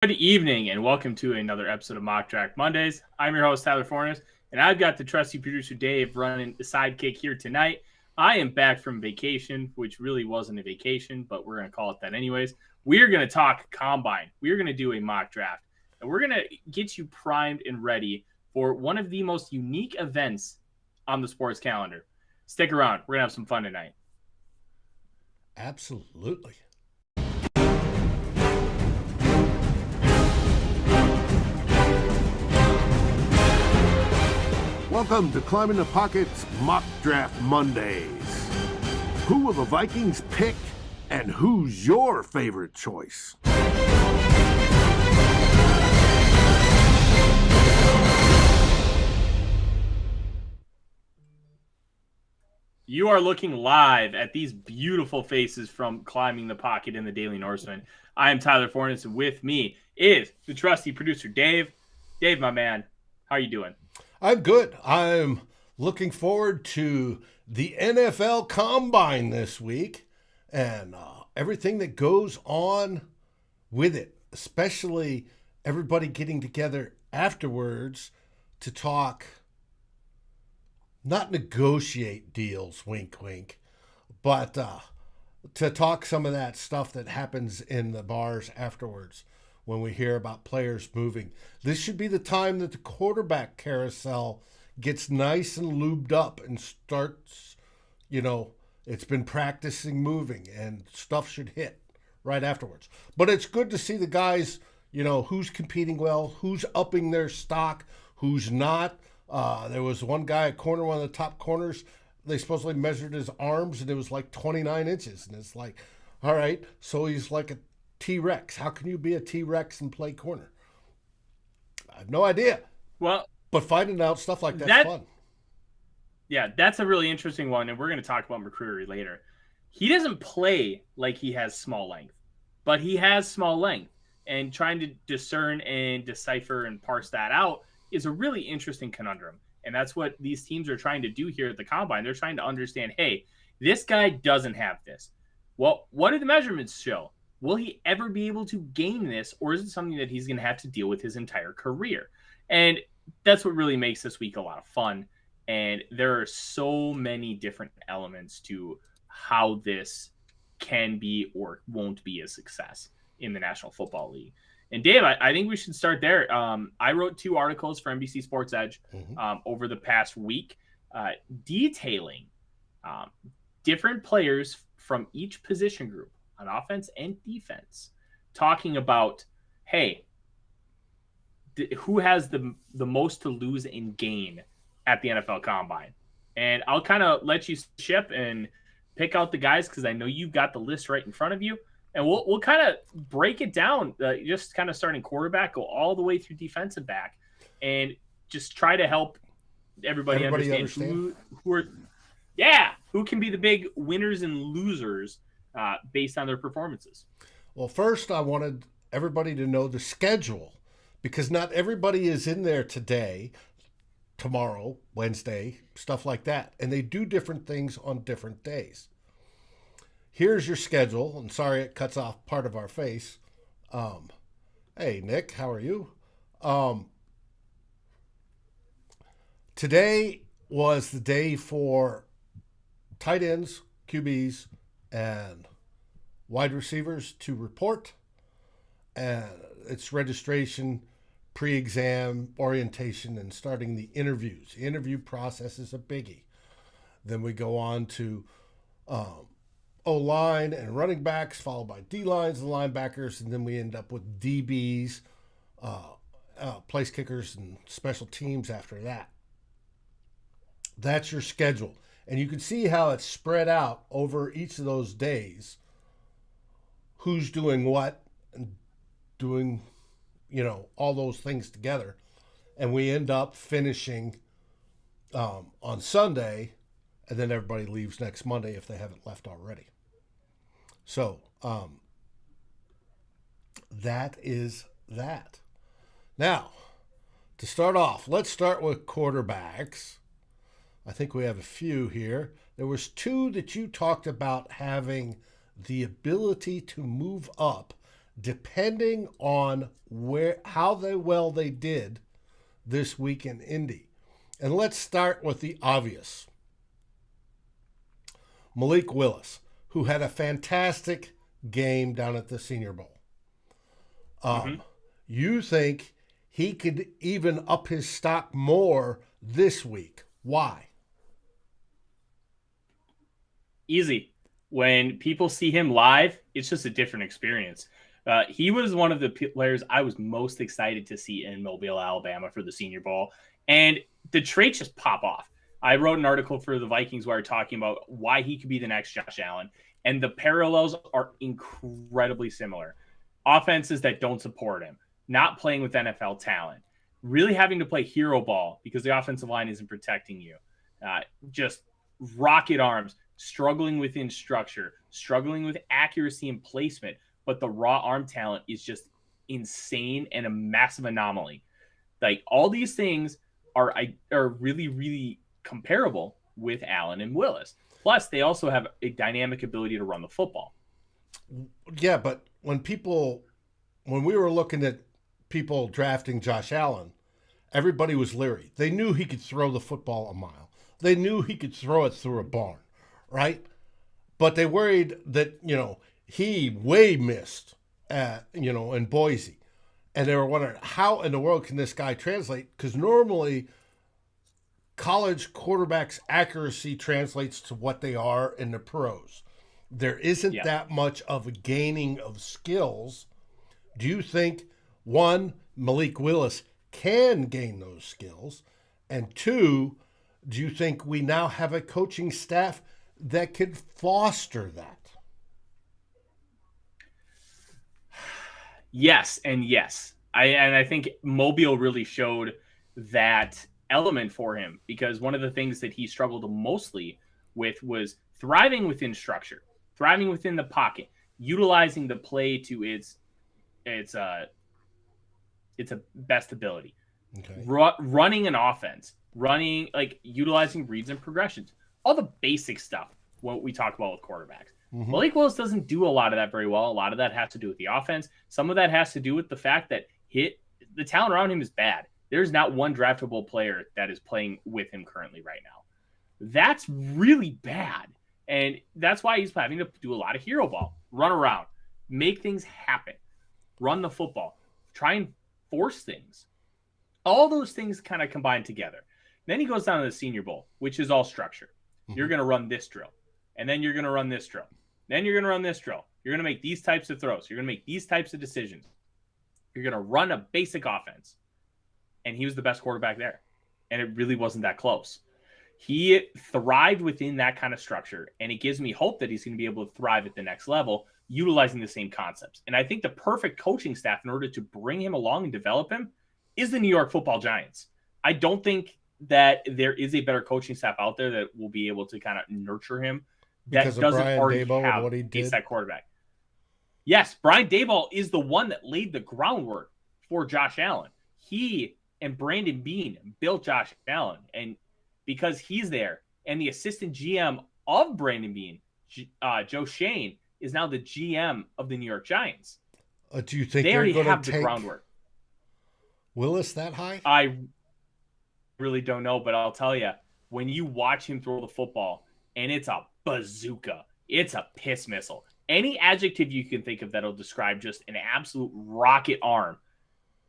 Good evening and welcome to another episode of Mock Draft Mondays. I'm your host, Tyler Fornes, and I've got the trusty producer Dave running the sidekick here tonight. I am back from vacation, which really wasn't a vacation, but we're going to call it that anyways. We're going to talk combine. We're going to do a mock draft, and we're going to get you primed and ready for one of the most unique events on the sports calendar. Stick around. We're going to have some fun tonight. Absolutely. Welcome to Climbing the Pocket's Mock Draft Mondays. Who will the Vikings pick, and who's your favorite choice? You are looking live at these beautiful faces from Climbing the Pocket in the Daily Norseman. I am Tyler Fornes, and with me is the trusty producer, Dave. Dave, my man, how are you doing? I'm good. I'm looking forward to the NFL Combine this week and everything that goes on with it, especially everybody getting together afterwards to talk, not negotiate deals, wink, wink, but to talk some of that stuff that happens in the bars afterwards when we hear about players moving. This should be the time that the quarterback carousel gets nice and lubed up and starts, it's been practicing moving and stuff should hit right afterwards. But it's good to see the guys, who's competing well, who's upping their stock, who's not. There was one guy at corner, one of the top corners, they supposedly measured his arms and it was like 29 inches. And it's like, all right, so he's like a T-Rex. How can you be a T-Rex and play corner? I have no idea. Well, but finding out stuff like that's fun. Yeah, that's a really interesting one, and we're going to talk about McCreary later. He doesn't play like he has small length, but he has small length, and trying to discern and decipher and parse that out is a really interesting conundrum, and that's what these teams are trying to do here at the Combine. They're trying to understand, hey, this guy doesn't have this. Well, what do the measurements show? Will he ever be able to gain this, or is it something that he's going to have to deal with his entire career? And that's what really makes this week a lot of fun. And there are so many different elements to how this can be or won't be a success in the National Football League. And Dave, I think we should start there. I wrote 2 articles for NBC Sports Edge over the past week detailing different players from each position group on offense and defense, talking about, hey, who has the most to lose and gain at the NFL Combine. And I'll kind of let you ship and pick out the guys because I know you've got the list right in front of you. And we'll kind of break it down, just kind of starting quarterback, go all the way through defensive back, and just try to help everybody understand who can be the big winners and losers based on their performances. Well, first, I wanted everybody to know the schedule because not everybody is in there today, tomorrow, Wednesday, stuff like that. And they do different things on different days. Here's your schedule. And sorry, it cuts off part of our face. Hey, Nick, how are you? Today was the day for tight ends, QBs, and wide receivers to report, and it's registration, pre-exam, orientation, and starting the interviews. The interview process is a biggie. Then we go on to O-line and running backs, followed by D-lines and linebackers, and then we end up with DBs, place kickers, and special teams after that. That's your schedule. And you can see how it's spread out over each of those days. Who's doing what and doing, all those things together. And we end up finishing on Sunday, and then everybody leaves next Monday if they haven't left already. So that is that. Now, to start off, let's start with quarterbacks. I think we have a few here. There was 2 that you talked about having the ability to move up depending on how well they did this week in Indy. And let's start with the obvious. Malik Willis, who had a fantastic game down at the Senior Bowl. You think he could even up his stock more this week? Why? Easy. When people see him live, it's just a different experience. He was one of the players I was most excited to see in Mobile, Alabama for the Senior Bowl. And the traits just pop off. I wrote an article for the Vikings where I was talking about why he could be the next Josh Allen. And the parallels are incredibly similar. Offenses that don't support him, not playing with NFL talent, really having to play hero ball because the offensive line isn't protecting you. Just rocket arms, struggling within structure, struggling with accuracy and placement. But the raw arm talent is just insane and a massive anomaly. Like, all these things are really, really comparable with Allen and Willis. Plus, they also have a dynamic ability to run the football. Yeah, but when we were looking at people drafting Josh Allen, everybody was leery. They knew he could throw the football a mile. They knew he could throw it through a barn, right? But they worried that, he way missed in Boise. And they were wondering, how in the world can this guy translate? Because normally college quarterbacks' accuracy translates to what they are in the pros. There isn't that much of a gaining of skills. Do you think, one, Malik Willis can gain those skills? And two, do you think we now have a coaching staff that could foster that? Yes and yes. I think Mobile really showed that element for him, because one of the things that he struggled mostly with was thriving within structure, thriving within the pocket, utilizing the play to its best ability. Okay. Running an offense, utilizing reads and progressions, all the basic stuff, what we talk about with quarterbacks. Mm-hmm. Malik Willis doesn't do a lot of that very well. A lot of that has to do with the offense. Some of that has to do with the fact that the talent around him is bad. There's not one draftable player that is playing with him currently right now. That's really bad. And that's why he's having to do a lot of hero ball, run around, make things happen, run the football, try and force things. All those things kind of combine together. Then he goes down to the Senior Bowl, which is all structure. Mm-hmm. You're going to run this drill, and then you're going to run this drill. Then you're going to run this drill. You're going to make these types of throws. You're going to make these types of decisions. You're going to run a basic offense. And he was the best quarterback there. And it really wasn't that close. He thrived within that kind of structure. And it gives me hope that he's going to be able to thrive at the next level, utilizing the same concepts. And I think the perfect coaching staff in order to bring him along and develop him is the New York Football Giants. I don't think that there is a better coaching staff out there that will be able to kind of nurture him. That because doesn't Brian already Daboll, have what he a did. set quarterback. Yes, Brian Daboll is the one that laid the groundwork for Josh Allen. He and Brandon Beane built Josh Allen. And because he's there, and the assistant GM of Brandon Beane, Joe Shane, is now the GM of the New York Giants. Do you think they they're already going have to the take groundwork? Willis that high? I really don't know, but I'll tell you, when you watch him throw the football, and it's a bazooka, it's a piss missile. Any adjective you can think of that'll describe just an absolute rocket arm,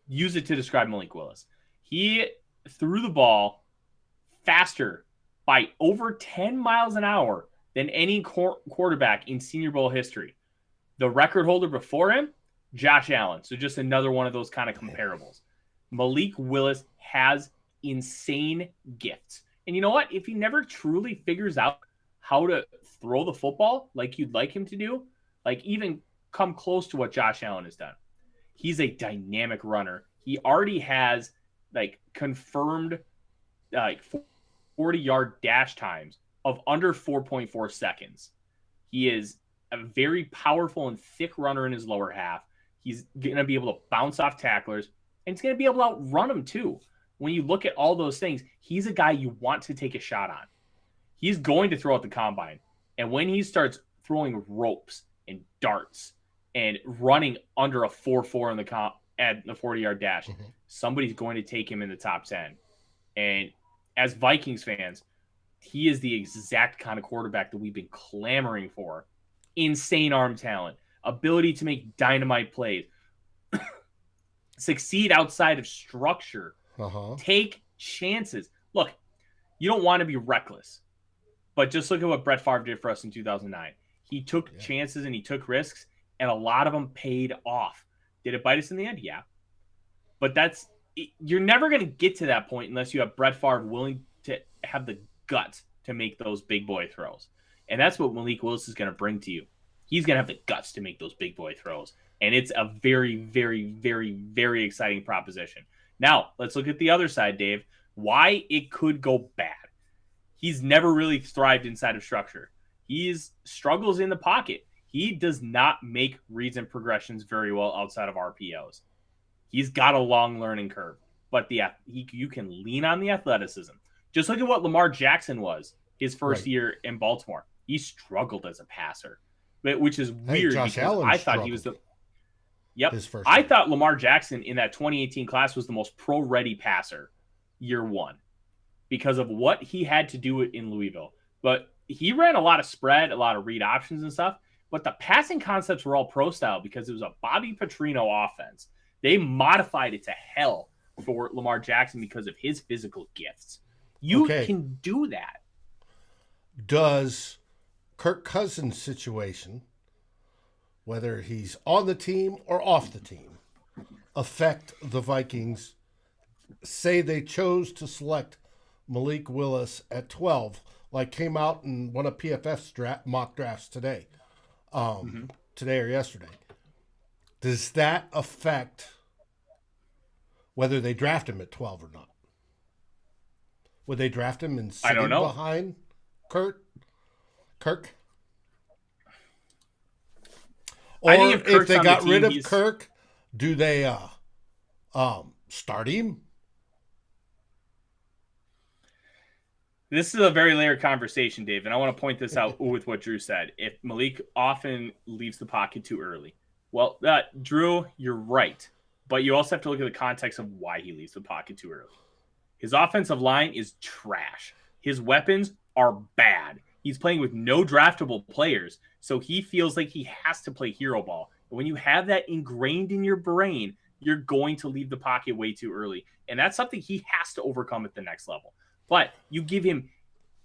use it to describe Malik Willis. He threw the ball faster by over 10 miles an hour than any quarterback in Senior Bowl history. The record holder before him, Josh Allen. So just another one of those kind of comparables. Malik Willis has insane gifts. And you know what? If he never truly figures out how to throw the football like you'd like him to do, like even come close to what Josh Allen has done, he's a dynamic runner. He already has confirmed 40-yard dash times of under 4.4 seconds. He is a very powerful and thick runner in his lower half. He's going to be able to bounce off tacklers, and he's going to be able to outrun them too. When you look at all those things, he's a guy you want to take a shot on. He's going to throw at the combine. And when he starts throwing ropes and darts and running under a 4.4 in the comp at the 40-yard dash, somebody's going to take him in the top 10. And as Vikings fans, he is the exact kind of quarterback that we've been clamoring for. Insane arm talent, ability to make dynamite plays, succeed outside of structure, take chances. Look, you don't want to be reckless, but just look at what Brett Favre did for us in 2009. He took chances and he took risks, and a lot of them paid off. Did it bite us in the end? Yeah. But you're never going to get to that point unless you have Brett Favre willing to have the guts to make those big boy throws. And that's what Malik Willis is going to bring to you. He's going to have the guts to make those big boy throws. And it's a very, very, very, very exciting proposition. Now, let's look at the other side, Dave. Why it could go bad. He's never really thrived inside of structure. He struggles in the pocket. He does not make reads and progressions very well outside of RPOs. He's got a long learning curve, but you can lean on the athleticism. Just look at what Lamar Jackson was his first year in Baltimore. He struggled as a passer, which is weird. Josh Allen I thought he was I thought Lamar Jackson in that 2018 class was the most pro-ready passer year one because of what he had to do in Louisville. But he ran a lot of spread, a lot of read options and stuff. But the passing concepts were all pro style because it was a Bobby Petrino offense. They modified it to hell for Lamar Jackson because of his physical gifts. You can do that. Does Kirk Cousins' situation, whether he's on the team or off the team, affect the Vikings? Say they chose to select Malik Willis at 12, like came out in one of PFF's mock drafts today. Today or yesterday. Does that affect whether they draft him at 12 or not? Would they draft him and sit him behind Kirk? Or if they got rid of Kirk, do they start him? This is a very layered conversation, Dave, and I want to point this out with what Drew said. If Malik often leaves the pocket too early. Well, Drew, you're right. But you also have to look at the context of why he leaves the pocket too early. His offensive line is trash. His weapons are bad. He's playing with no draftable players, so he feels like he has to play hero ball. And when you have that ingrained in your brain, you're going to leave the pocket way too early. And that's something he has to overcome at the next level. But you give him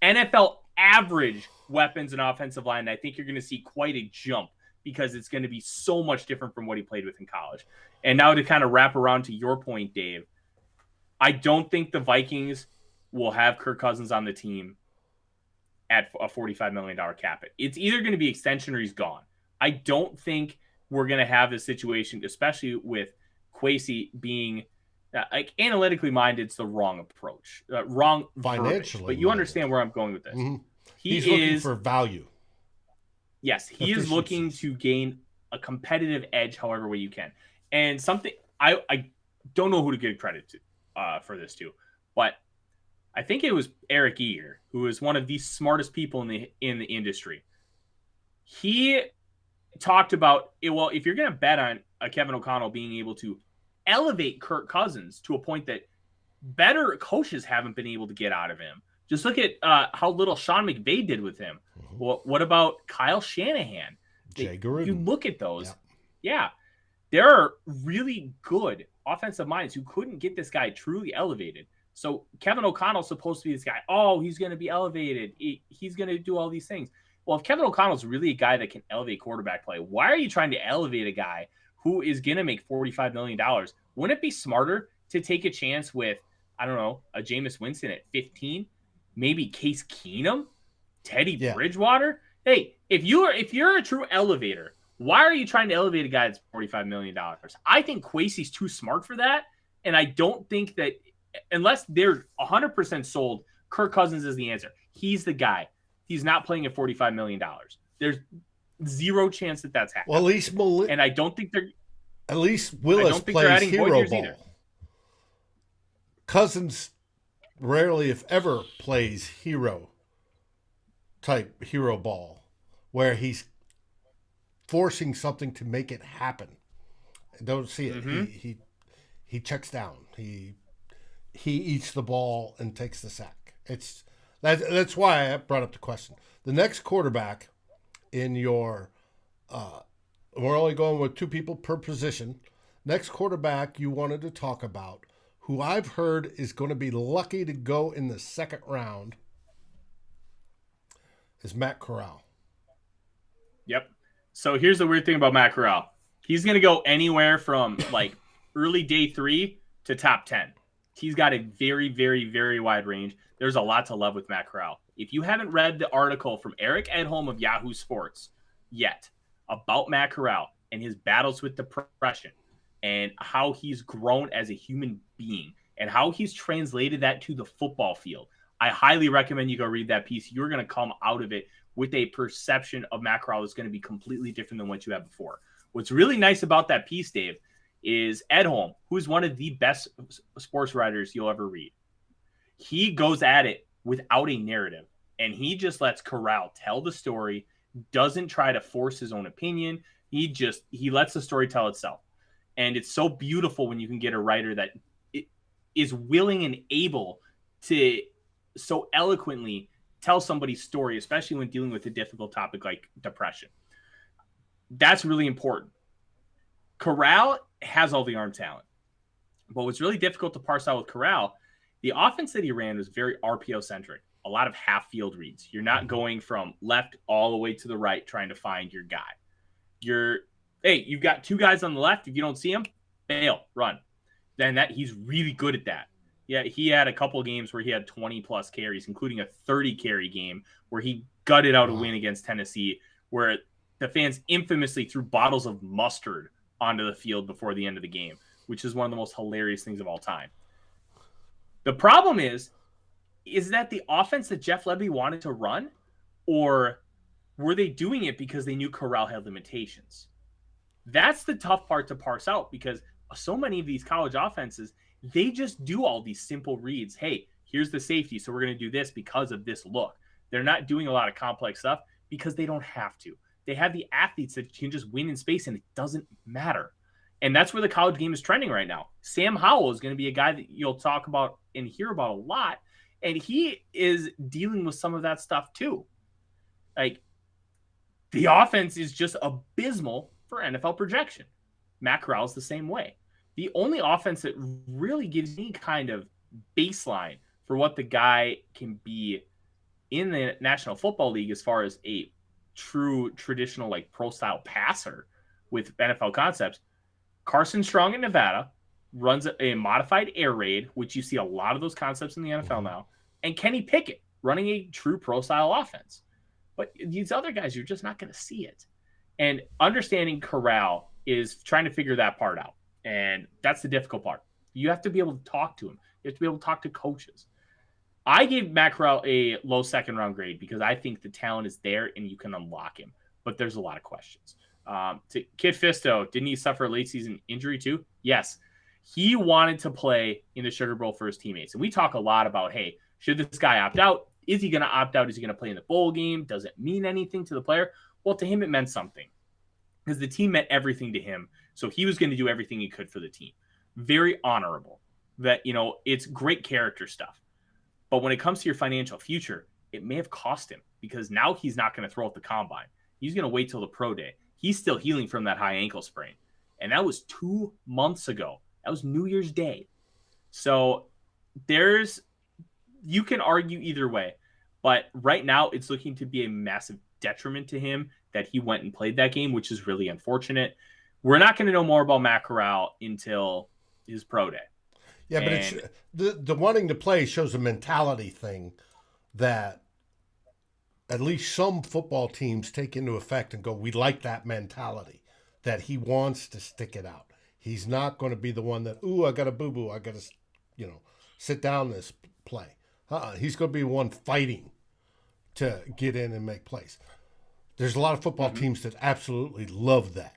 NFL average weapons and offensive line, and I think you're going to see quite a jump because it's going to be so much different from what he played with in college. And now to kind of wrap around to your point, Dave, I don't think the Vikings will have Kirk Cousins on the team at a $45 million cap. It's either going to be extension or he's gone. I don't think we're going to have this situation, especially with Kwesi being analytically minded. It's the wrong approach, wrong financially, but you understand where I'm going with this. Mm-hmm. He's looking for value. Yes, he is looking to gain a competitive edge however way you can. And something I don't know who to give credit to for this too, but I think it was Eric Eager, who is one of the smartest people in the industry. He talked about, well, if you're going to bet on Kevin O'Connell being able to elevate Kirk Cousins to a point that better coaches haven't been able to get out of him. Just look at how little Sean McVay did with him. Mm-hmm. Well, what about Kyle Shanahan? Jay Gruden. You look at those. Yeah. There are really good offensive minds who couldn't get this guy truly elevated. So Kevin O'Connell's supposed to be this guy. Oh, he's going to be elevated. He's going to do all these things. Well, if Kevin O'Connell's really a guy that can elevate quarterback play, why are you trying to elevate a guy who is going to make $45 million? Wouldn't it be smarter to take a chance with, I don't know, a Jameis Winston at 15? Maybe Case Keenum? Teddy Bridgewater? Hey, if you're a true elevator, why are you trying to elevate a guy that's $45 million? I think Kwesi's too smart for that, and I don't think that unless they're 100% sold, Kirk Cousins is the answer. He's the guy. He's not playing at $45 million. There's zero chance that that's happening. Well, at least and I don't think they're. At least Willis plays hero ball. Either. Cousins rarely, if ever, plays hero ball, where he's forcing something to make it happen. I don't see it. Mm-hmm. He checks down. He eats the ball and takes the sack. That's why I brought up the question. The next quarterback in your we're only going with 2 people per position. Next quarterback you wanted to talk about, who I've heard is going to be lucky to go in the 2nd round, is Matt Corral. Yep. So here's the weird thing about Matt Corral. He's going to go anywhere from like early day 3 to top 10. He's got a very, very, very wide range. There's a lot to love with Matt Corral. If you haven't read the article from Eric Edholm of Yahoo Sports yet about Matt Corral and his battles with depression and how he's grown as a human being and how he's translated that to the football field, I highly recommend you go read that piece. You're going to come out of it with a perception of Matt Corral that's going to be completely different than what you had before. What's really nice about that piece, Dave, is Edholm, who's one of the best sports writers you'll ever read. He goes at it without a narrative, and he just lets Corral tell the story, doesn't try to force his own opinion. He lets the story tell itself. And it's so beautiful when you can get a writer that is willing and able to so eloquently tell somebody's story, especially when dealing with a difficult topic like depression. That's really important. Corral has all the arm talent. But what's really difficult to parse out with Corral, the offense that he ran was very RPO-centric. A lot of half-field reads. You're not going from left all the way to the right trying to find your guy. You've got 2 guys on the left. If you don't see him, bail, run. Then he's really good at that. Yeah, he had a couple games where he had 20-plus carries, including a 30-carry game where he gutted out a win against Tennessee, where the fans infamously threw bottles of mustard onto the field before the end of the game, which is one of the most hilarious things of all time. The problem is that the offense that Jeff Lebby wanted to run, or were they doing it because they knew Corral had limitations? That's the tough part to parse out, because so many of these college offenses, they just do all these simple reads. Hey, here's the safety, so we're going to do this because of this look. They're not doing a lot of complex stuff because they don't have to. They have the athletes that can just win in space, and it doesn't matter. And that's where the college game is trending right now. Sam Howell is going to be a guy that you'll talk about and hear about a lot, and he is dealing with some of that stuff too. Like, the offense is just abysmal for NFL projection. Matt Corral's the same way. The only offense that really gives any kind of baseline for what the guy can be in the National Football League as far as a true traditional like pro style passer with NFL concepts, Carson Strong in Nevada runs a modified air raid, which you see a lot of those concepts in the NFL now, and Kenny Pickett running a true pro style offense. But these other guys, you're just not going to see it. And understanding Corral is trying to figure that part out. And that's the difficult part. You have to be able to talk to him. You have to be able to talk to coaches. I gave Matt Corral a low 2nd round grade because I think the talent is there and you can unlock him. But there's a lot of questions. To Kid Fisto, didn't he suffer a late season injury too? Yes. He wanted to play in the Sugar Bowl for his teammates. And we talk a lot about, hey, should this guy opt out? Is he going to opt out? Is he going to play in the bowl game? Does it mean anything to the player? Well, to him, it meant something because the team meant everything to him. So he was going to do everything he could for the team. Very honorable. That, it's great character stuff. But when it comes to your financial future, it may have cost him because now he's not going to throw at the combine. He's going to wait till the pro day. He's still healing from that high ankle sprain. And that was 2 months ago. That was New Year's Day. So you can argue either way. But right now, it's looking to be a massive detriment to him that he went and played that game, which is really unfortunate. We're not going to know more about Matt Corral until his pro day. Yeah, but it's the wanting to play shows a mentality thing that at least some football teams take into effect and go, we like that mentality, that he wants to stick it out. He's not going to be the one that, I got a boo-boo, I got to, sit down this play. He's going to be the one fighting to get in and make plays. There's a lot of football teams that absolutely love that.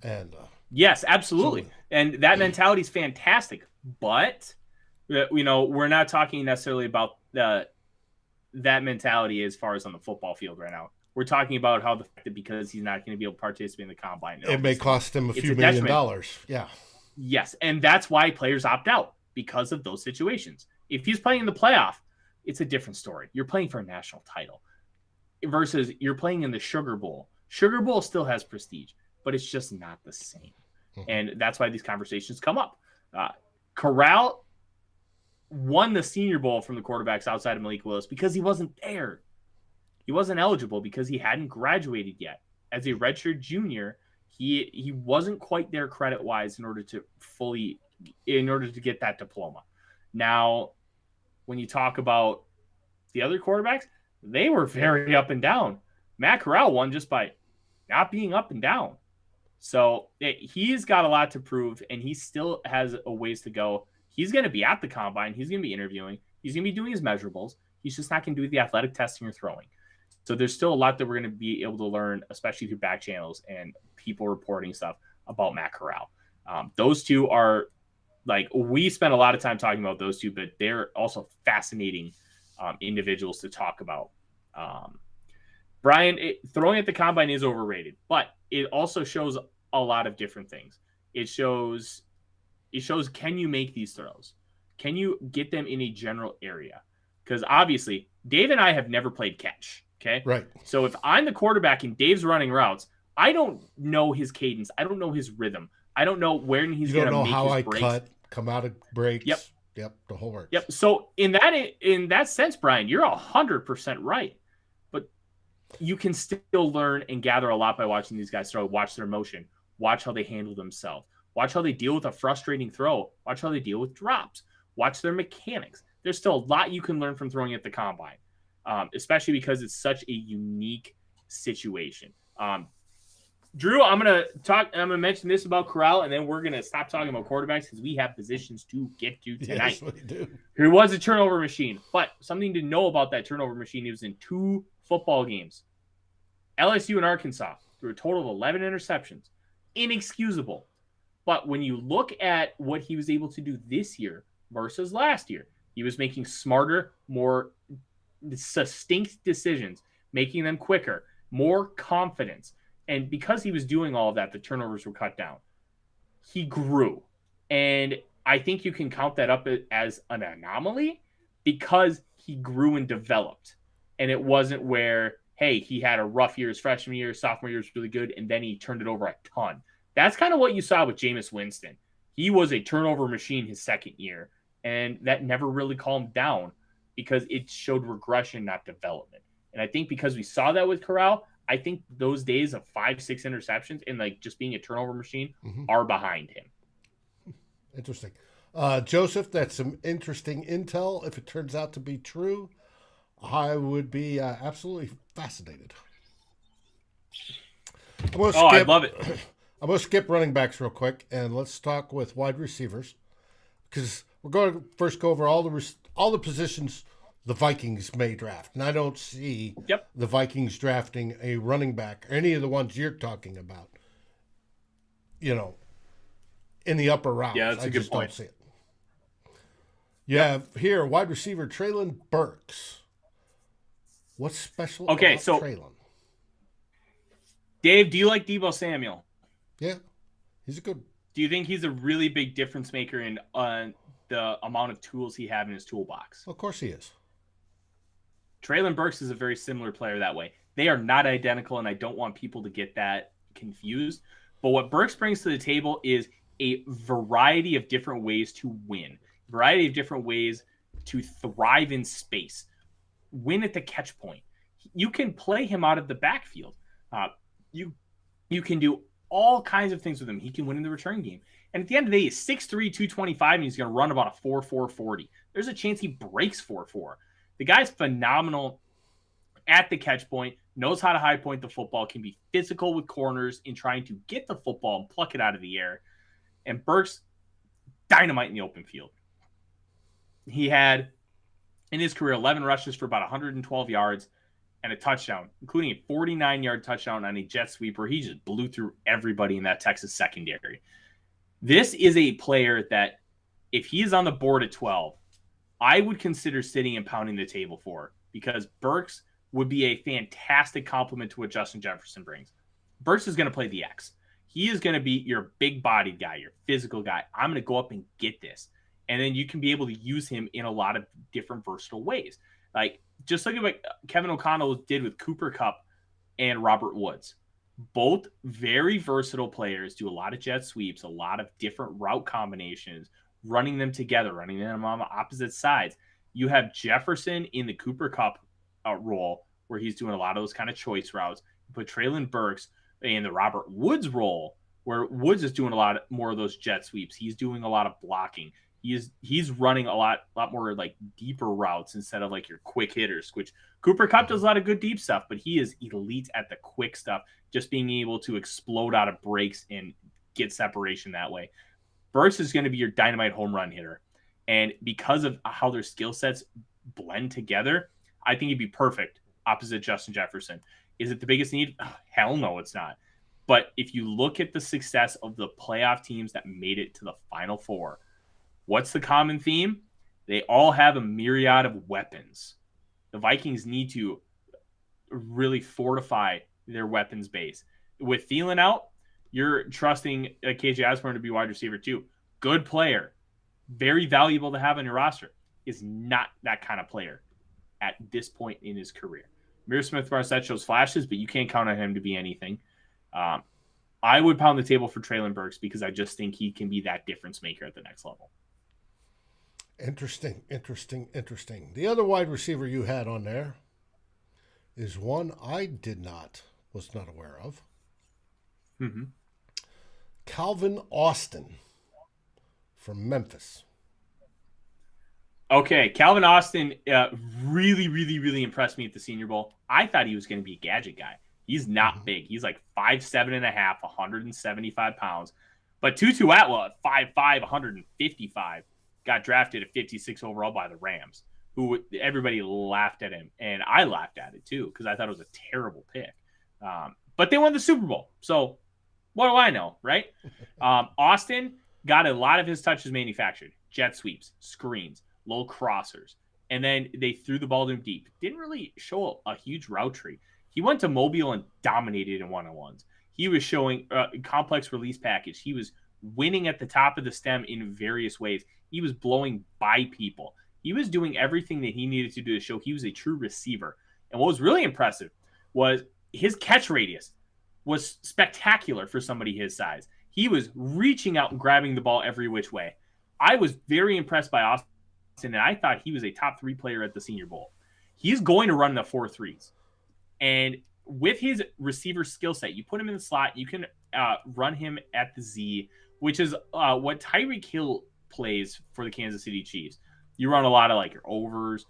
And yes, absolutely. And that mentality is fantastic. But, we're not talking necessarily about that mentality as far as on the football field right now. we're talking about how the fact that because he's not going to be able to participate in the combine, It may cost him a few $1 million. Yeah. Yes, and that's why players opt out, because of those situations. If he's playing in the playoff, it's a different story. You're playing for a national title versus you're playing in the Sugar Bowl. Sugar Bowl still has prestige, but it's just not the same. And that's why these conversations come up. Corral won the Senior Bowl from the quarterbacks outside of Malik Willis because he wasn't there. He wasn't eligible because he hadn't graduated yet. As a redshirt junior, he wasn't quite there credit-wise in order to get that diploma. Now, when you talk about the other quarterbacks, they were very up and down. Matt Corral won just by not being up and down. So he's got a lot to prove, and he still has a ways to go. He's going to be at the combine. He's going to be interviewing. He's going to be doing his measurables. He's just not going to do the athletic testing or throwing. So there's still a lot that we're going to be able to learn, especially through back channels and people reporting stuff about Matt Corral. Those two are we spent a lot of time talking about those two, but they're also fascinating individuals to talk about. Brian, throwing at the combine is overrated, but it also shows a lot of different things. It shows can you make these throws? Can you get them in a general area? Because obviously, Dave and I have never played catch. Okay. Right. So if I'm the quarterback and Dave's running routes, I don't know his cadence. I don't know his rhythm. I don't know when he's going to make his breaks. You don't know how I cut, come out of breaks. Yep. The whole works. Yep. So in that sense, Brian, you're 100% right. But you can still learn and gather a lot by watching these guys throw. Watch their motion. Watch how they handle themselves. Watch how they deal with a frustrating throw. Watch how they deal with drops. Watch their mechanics. There's still a lot you can learn from throwing at the combine. Especially because it's such a unique situation. Drew, I'm gonna mention this about Corral, and then we're gonna stop talking about quarterbacks because we have positions to get to tonight. Yes, we do. He was a turnover machine, but something to know about that turnover machine: he was in 2 football games, LSU and Arkansas, threw a total of 11 interceptions, inexcusable. But when you look at what he was able to do this year versus last year, he was making smarter, more succinct decisions, making them quicker, more confidence. And because he was doing all of that, the turnovers were cut down. He grew. And I think you can count that up as an anomaly because he grew and developed. And it wasn't where, hey, he had a rough year his freshman year, sophomore year was really good, and then he turned it over a ton. That's kind of what you saw with Jameis Winston. He was a turnover machine his second year, and that never really calmed down because it showed regression, not development. And I think because we saw that with Corral, I think those days of 5-6 interceptions and just being a turnover machine are behind him. Interesting. Joseph, that's some interesting intel. If it turns out to be true, I would be absolutely fascinated. I love it. I'm going to skip running backs real quick, and let's talk with wide receivers because we're going to first go over all the positions the Vikings may draft. And I don't see the Vikings drafting a running back or any of the ones you're talking about, in the upper rounds. Yeah, that's a good point. Don't see it. You have here wide receiver Treylon Burks. What's special about Treylon? Dave, do you like Deebo Samuel? Yeah, he's a good. Do you think he's a really big difference maker in the amount of tools he has in his toolbox? Of course he is. Treylon Burks is a very similar player that way. They are not identical, and I don't want people to get that confused. But what Burks brings to the table is a variety of different ways to win, variety of different ways to thrive in space, win at the catch point. You can play him out of the backfield. You can do all kinds of things with him. He can win in the return game. And at the end of the day, he's 6'3", 225, and he's going to run about a 4.4 40. There's a chance he breaks 4.4. The guy's phenomenal at the catch point, knows how to high point the football, can be physical with corners in trying to get the football and pluck it out of the air. And Burks, dynamite in the open field. He had, in his career, 11 rushes for about 112 yards and a touchdown, including a 49-yard touchdown on a jet sweep where he just blew through everybody in that Texas secondary. This is a player that, if he is on the board at 12, I would consider sitting and pounding the table for, because Burks would be a fantastic complement to what Justin Jefferson brings. Burks is going to play the X. He is going to be your big-bodied guy, your physical guy. I'm going to go up and get this. And then you can be able to use him in a lot of different versatile ways. Like, just look at what Kevin O'Connell did with Cooper Kupp and Robert Woods. Both very versatile players, do a lot of jet sweeps, a lot of different route combinations, running them together, running them on the opposite sides. You have Jefferson in the Cooper Kupp role, where he's doing a lot of those kind of choice routes. You put Treylon Burks in the Robert Woods role, where Woods is doing a lot more of those jet sweeps. He's doing a lot of blocking. He's running a lot more like deeper routes instead of like your quick hitters, which Cooper Kupp does a lot of good deep stuff, but he is elite at the quick stuff, just being able to explode out of breaks and get separation that way. Burks is going to be your dynamite home run hitter. And because of how their skill sets blend together, I think he'd be perfect opposite Justin Jefferson. Is it the biggest need? Oh, hell no, it's not. But if you look at the success of the playoff teams that made it to the Final Four, what's the common theme? They all have a myriad of weapons. The Vikings need to really fortify their weapons base. With Thielen out, you're trusting KJ Osborne to be wide receiver too. Good player, very valuable to have on your roster. Is not that kind of player at this point in his career. Mir Smith-Marset shows flashes, but you can't count on him to be anything. I would pound the table for Treylon Burks because I just think he can be that difference maker at the next level. Interesting. The other wide receiver you had on there is one I was not aware of. Mm-hmm. Calvin Austin from Memphis. Okay, Calvin Austin really impressed me at the Senior Bowl. I thought he was going to be a gadget guy. He's not big. He's like 5'7.5", 175 pounds. But Tutu Atwell at 5'5", 155, got drafted at 56 overall by the Rams, who everybody laughed at him. And I laughed at it too because I thought it was a terrible pick. But they won the Super Bowl. So what do I know, right? Austin got a lot of his touches manufactured. Jet sweeps, screens, low crossers. And then they threw the ball to him deep. Didn't really show a huge route tree. He went to Mobile and dominated in one-on-ones. He was showing a complex release package. He was winning at the top of the stem in various ways. He was blowing by people. He was doing everything that he needed to do to show he was a true receiver. And what was really impressive was his catch radius was spectacular for somebody his size. He was reaching out and grabbing the ball every which way. I was very impressed by Austin, and I thought he was a top 3 player at the Senior Bowl. He's going to run the 4-3s. And with his receiver skill set, you put him in the slot, you can run him at the Z, which is what Tyreek Hill plays for the Kansas City Chiefs. You run a lot of like your overs.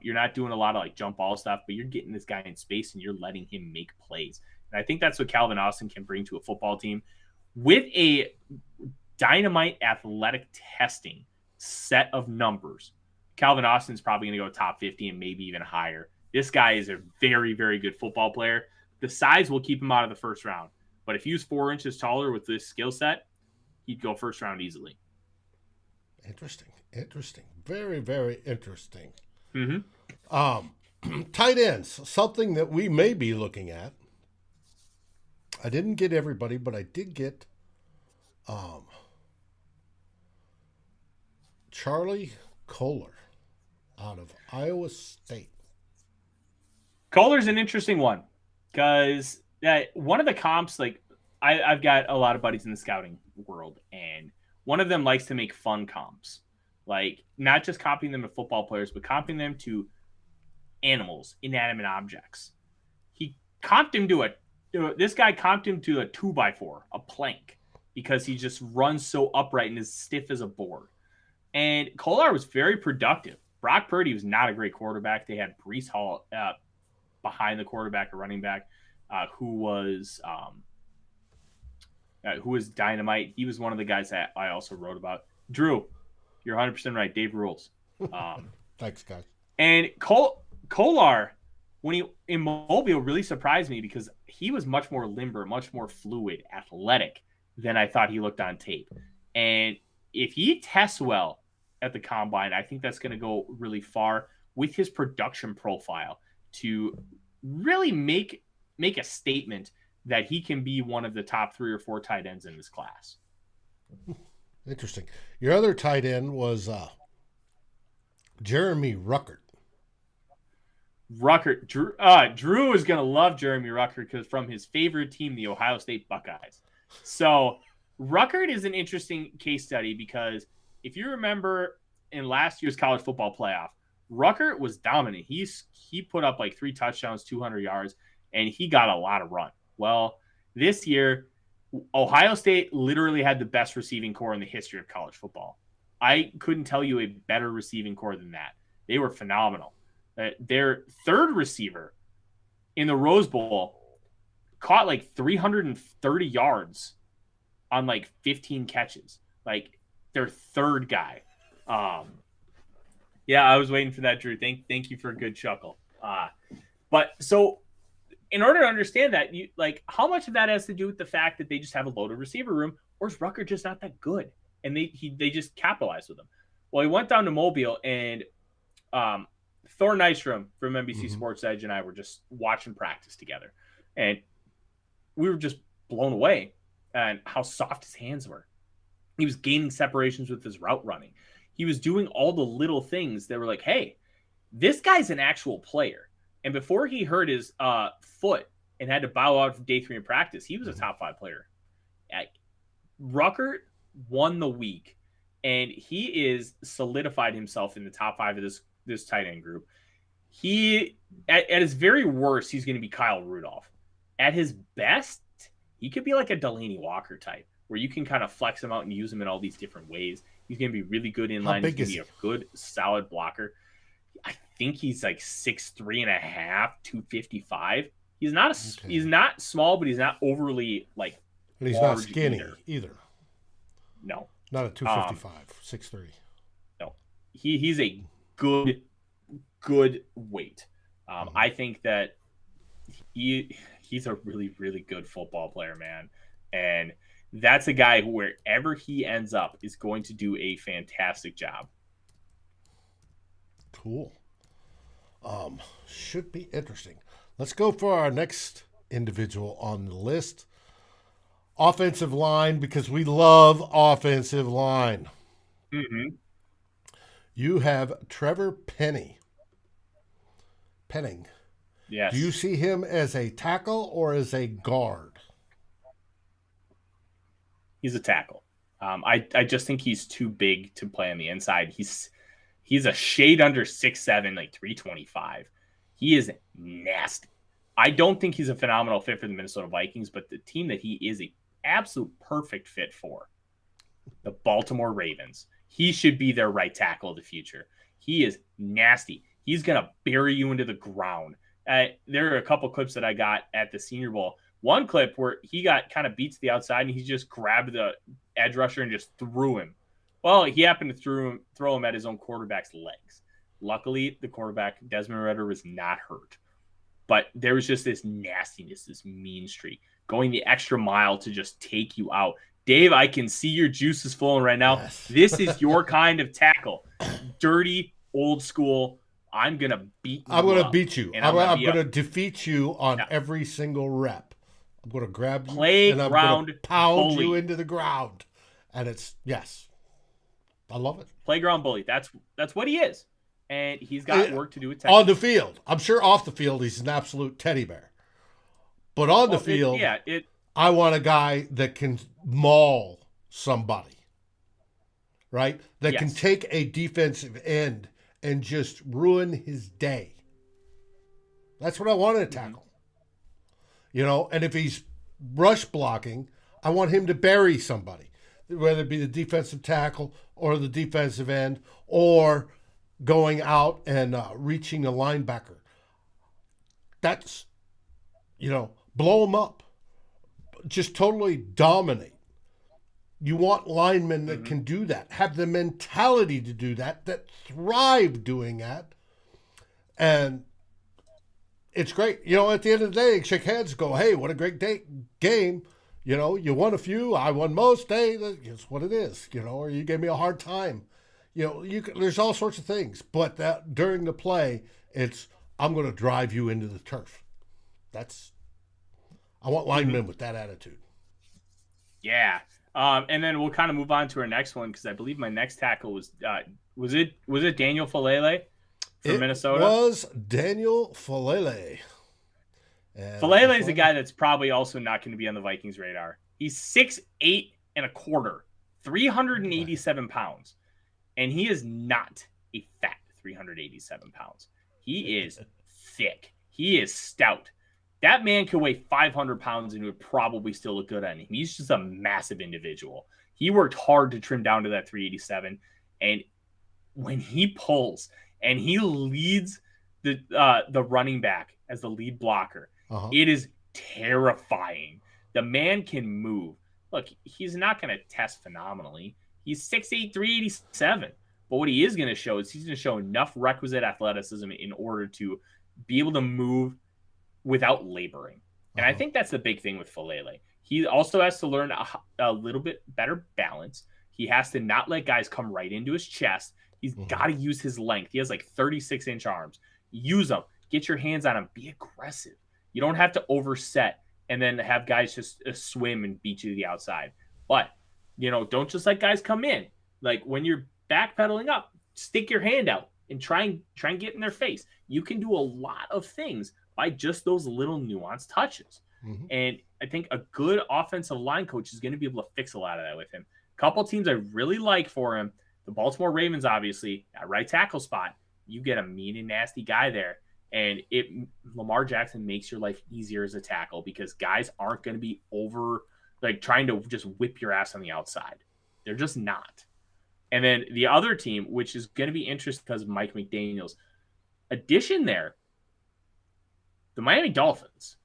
You're not doing a lot of like jump ball stuff, but you're getting this guy in space and you're letting him make plays. And I think that's what Calvin Austin can bring to a football team. With a dynamite athletic testing set of numbers, Calvin Austin's probably going to go top 50 and maybe even higher. This guy is a very, very good football player. The size will keep him out of the first round. But if he was 4 inches taller with this skill set, he'd go first round easily. Interesting. Very, very interesting. Mm-hmm. Tight ends, something that we may be looking at. I didn't get everybody, but I did get Charlie Kolar out of Iowa State. Kolar's an interesting one because one of the comps, like I've got a lot of buddies in the scouting world, and one of them likes to make fun comps, like not just copying them to football players, but copying them to animals, inanimate objects. This guy comped him to a 2x4, a plank, because he just runs so upright and is stiff as a board. And Kolar was very productive. Brock Purdy was not a great quarterback. They had Breece Hall behind the quarterback or running back, who was dynamite. He was one of the guys that I also wrote about. Drew, you're 100% right. Dave rules. Thanks, guys. And Kolar, when he in Mobile, really surprised me because he was much more limber, much more fluid, athletic than I thought he looked on tape. And if he tests well at the combine, I think that's going to go really far with his production profile to really make a statement that he can be one of the top 3 or 4 tight ends in this class. Interesting. Your other tight end was Jeremy Ruckert. Ruckert. Drew is going to love Jeremy Ruckert because from his favorite team, the Ohio State Buckeyes. So Ruckert is an interesting case study because if you remember in last year's college football playoff, Ruckert was dominant. He put up like 3 touchdowns, 200 yards, and he got a lot of run. Well, this year, Ohio State literally had the best receiving core in the history of college football. I couldn't tell you a better receiving core than that. They were phenomenal. Their third receiver in the Rose Bowl caught like 330 yards on like 15 catches. Like their third guy. Yeah, I was waiting for that, Drew. Thank you for a good chuckle. But so in order to understand that, you like how much of that has to do with the fact that they just have a loaded receiver room, or is Ruckert just not that good? And they just capitalized with him. Well, he went down to Mobile, and Thor Nystrom from NBC Sports Edge and I were just watching practice together, and we were just blown away at how soft his hands were. He was gaining separations with his route running. He was doing all the little things that were like, hey, this guy's an actual player. And before he hurt his foot and had to bow out for day 3 in practice, he was a top 5 player. Ruckert won the week, and he is solidified himself in the top 5 of this tight end group. He, at his very worst, he's going to be Kyle Rudolph. At his best, he could be like a Delaney Walker type, where you can kind of flex him out and use him in all these different ways. He's going to be really good in line. He's going to be a good, solid blocker. I think he's like 6'3.5", 255. He's not small, but he's not overly like. And he's not skinny either. No, not a 255, 6'3". No, he's a good weight. I think that he's a really, really good football player, man, and that's a guy who wherever he ends up is going to do a fantastic job. Cool. Should be interesting. Let's go for our next individual on the list. Offensive line, because we love offensive line. Mm-hmm. You have Trevor Penning. Yes. Do you see him as a tackle or as a guard? He's a tackle. I just think he's too big to play on the inside. He's a shade under 6'7", like 325. He is nasty. I don't think he's a phenomenal fit for the Minnesota Vikings, but the team that he is a absolute perfect fit for, the Baltimore Ravens. He should be their right tackle of the future. He is nasty. He's going to bury you into the ground. There are a couple clips that I got at the Senior Bowl. One clip where he got kind of beat to the outside and he just grabbed the edge rusher and just threw him. Well, he happened to throw him at his own quarterback's legs. Luckily, the quarterback, Desmond Ridder, was not hurt. But there was just this nastiness, this mean streak, going the extra mile to just take you out. Dave, I can see your juices flowing right now. Yes. This is your kind of tackle. Dirty, old school. I'm going to beat you. I'm going to beat you. I'm going to defeat you on Yeah. every single rep. I'm going to grab you Playground and I'm going to pound bully. you into the ground. And it's, yes, I love it. Playground bully. That's what he is. And he's got work to do with On the field. I'm sure off the field he's an absolute teddy bear. But on the field, I want a guy that can maul somebody, right? That can take a defensive end and just ruin his day. That's what I want in a tackle. You know, and if he's rush blocking, I want him to bury somebody, whether it be the defensive tackle or the defensive end or going out and reaching a linebacker. That's, blow him up. Just totally dominate. You want linemen that can do that, have the mentality to do that thrive doing that. And it's great. At the end of the day, shake hands, go, hey, what a great game. You won a few, I won most. Hey, that's what it is, or you gave me a hard time. There's all sorts of things. But that during the play, it's, I'm going to drive you into the turf. I want linemen with that attitude. Yeah. And then we'll kind of move on to our next one because I believe my next tackle was it Daniel Falele from Minnesota? It was Daniel Falele. Falele is a guy that's probably also not going to be on the Vikings radar. He's 6'8" and a quarter, 387 pounds. And he is not a fat 387 pounds. He is thick. He is stout. That man could weigh 500 pounds and would probably still look good on him. He's just a massive individual. He worked hard to trim down to that 387. And when he pulls and he leads the running back as the lead blocker, it is terrifying. The man can move. Look, he's not going to test phenomenally. He's 6'8", 387. But what he is going to show is he's going to show enough requisite athleticism in order to be able to move without laboring. And I think that's the big thing with Falele. He also has to learn a little bit better balance. He has to not let guys come right into his chest. He's got to use his length. He has like 36-inch arms. Use them. Get your hands on him. Be aggressive. You don't have to overset and then have guys just swim and beat you to the outside. But, don't just let guys come in. Like when you're backpedaling up, stick your hand out and try and get in their face. You can do a lot of things by just those little nuanced touches. And I think a good offensive line coach is going to be able to fix a lot of that with him. A couple teams I really like for him, the Baltimore Ravens, obviously, at right tackle spot, you get a mean and nasty guy there. And Lamar Jackson makes your life easier as a tackle because guys aren't going to be trying to just whip your ass on the outside. They're just not. And then the other team, which is going to be interesting because of Mike McDaniel's addition there, the Miami Dolphins,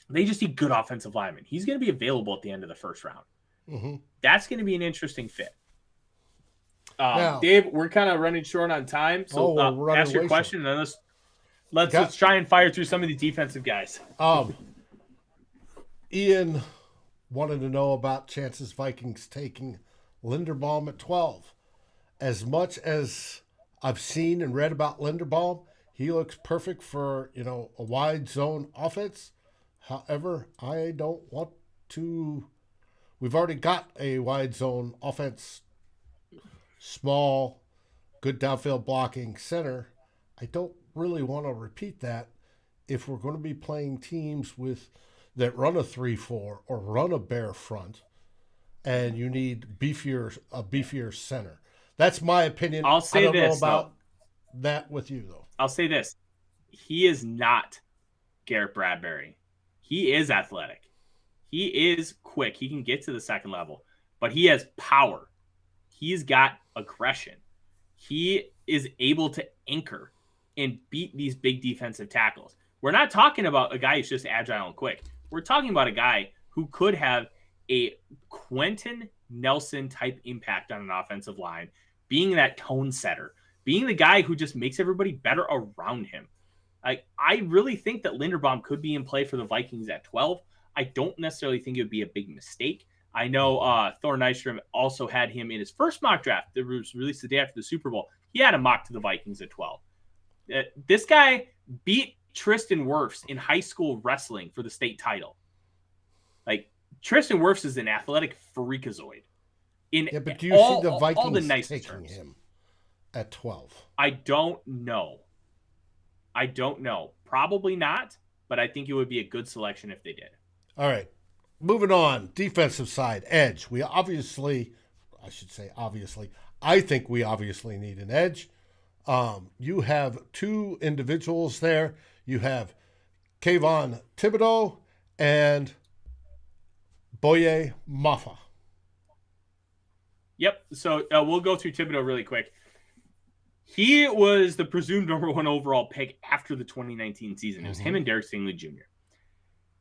they just need good offensive linemen. He's going to be available at the end of the first round. That's going to be an interesting fit. Now, Dave, we're kind of running short on time, so ask your question, and then let's try and fire through some of the defensive guys. Ian wanted to know about chances Vikings taking Linderbaum at 12. As much as I've seen and read about Linderbaum, he looks perfect for, a wide zone offense. However, I don't want to. We've already got a wide zone offense, small, good downfield blocking center. I don't really want to repeat that if we're going to be playing teams that run a 3-4 or run a bare front, and you need a beefier center. That's my opinion. I'll say I don't know about that with you, though. I'll say this. He is not Garrett Bradbury. He is athletic. He is quick. He can get to the second level, but he has power. He's got aggression. He is able to anchor and beat these big defensive tackles. We're not talking about a guy who's just agile and quick. We're talking about a guy who could have a Quentin Nelson type impact on an offensive line, being that tone setter, being the guy who just makes everybody better around him. I really think that Linderbaum could be in play for the Vikings at 12. I don't necessarily think it would be a big mistake. I know Thor Nystrom also had him in his first mock draft that was released the day after the Super Bowl. He had a mock to the Vikings at 12. This guy beat Tristan Wirfs in high school wrestling for the state title. Tristan Wirfs is an athletic freakazoid. But do you see the Vikings all the nice taking terms. him at 12? I don't know. Probably not, but I think it would be a good selection if they did. All right. Moving on. Defensive side, edge. I think we obviously need an edge. You have two individuals there. You have Kayvon Thibodeau and Boye Mafa. Yep. So we'll go through Thibodeau really quick. He was the presumed number 1 overall pick after the 2019 season. It was him and Derek Stingley Jr.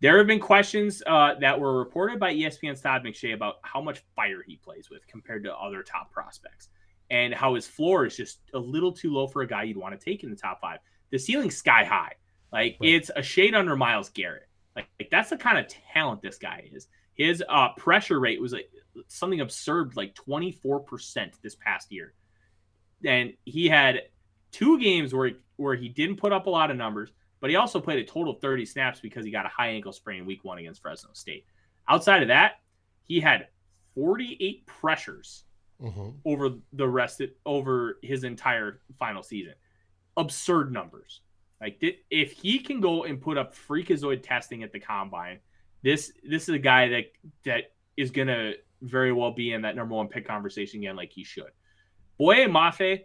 There have been questions that were reported by ESPN's Todd McShay about how much fire he plays with compared to other top prospects and how his floor is just a little too low for a guy you'd want to take in the top 5. The ceiling's sky high. It's a shade under Myles Garrett. That's the kind of talent this guy is. His pressure rate was something absurd, 24% this past year. And he had 2 games where he didn't put up a lot of numbers, but he also played a total of 30 snaps because he got a high ankle sprain in week 1 against Fresno State. Outside of that, he had 48 pressures over his entire final season. Absurd numbers. Like, if he can go and put up freakazoid testing at the combine, this is a guy that is going to very well be in that number 1 pick conversation again, like he should. Boye Mafe,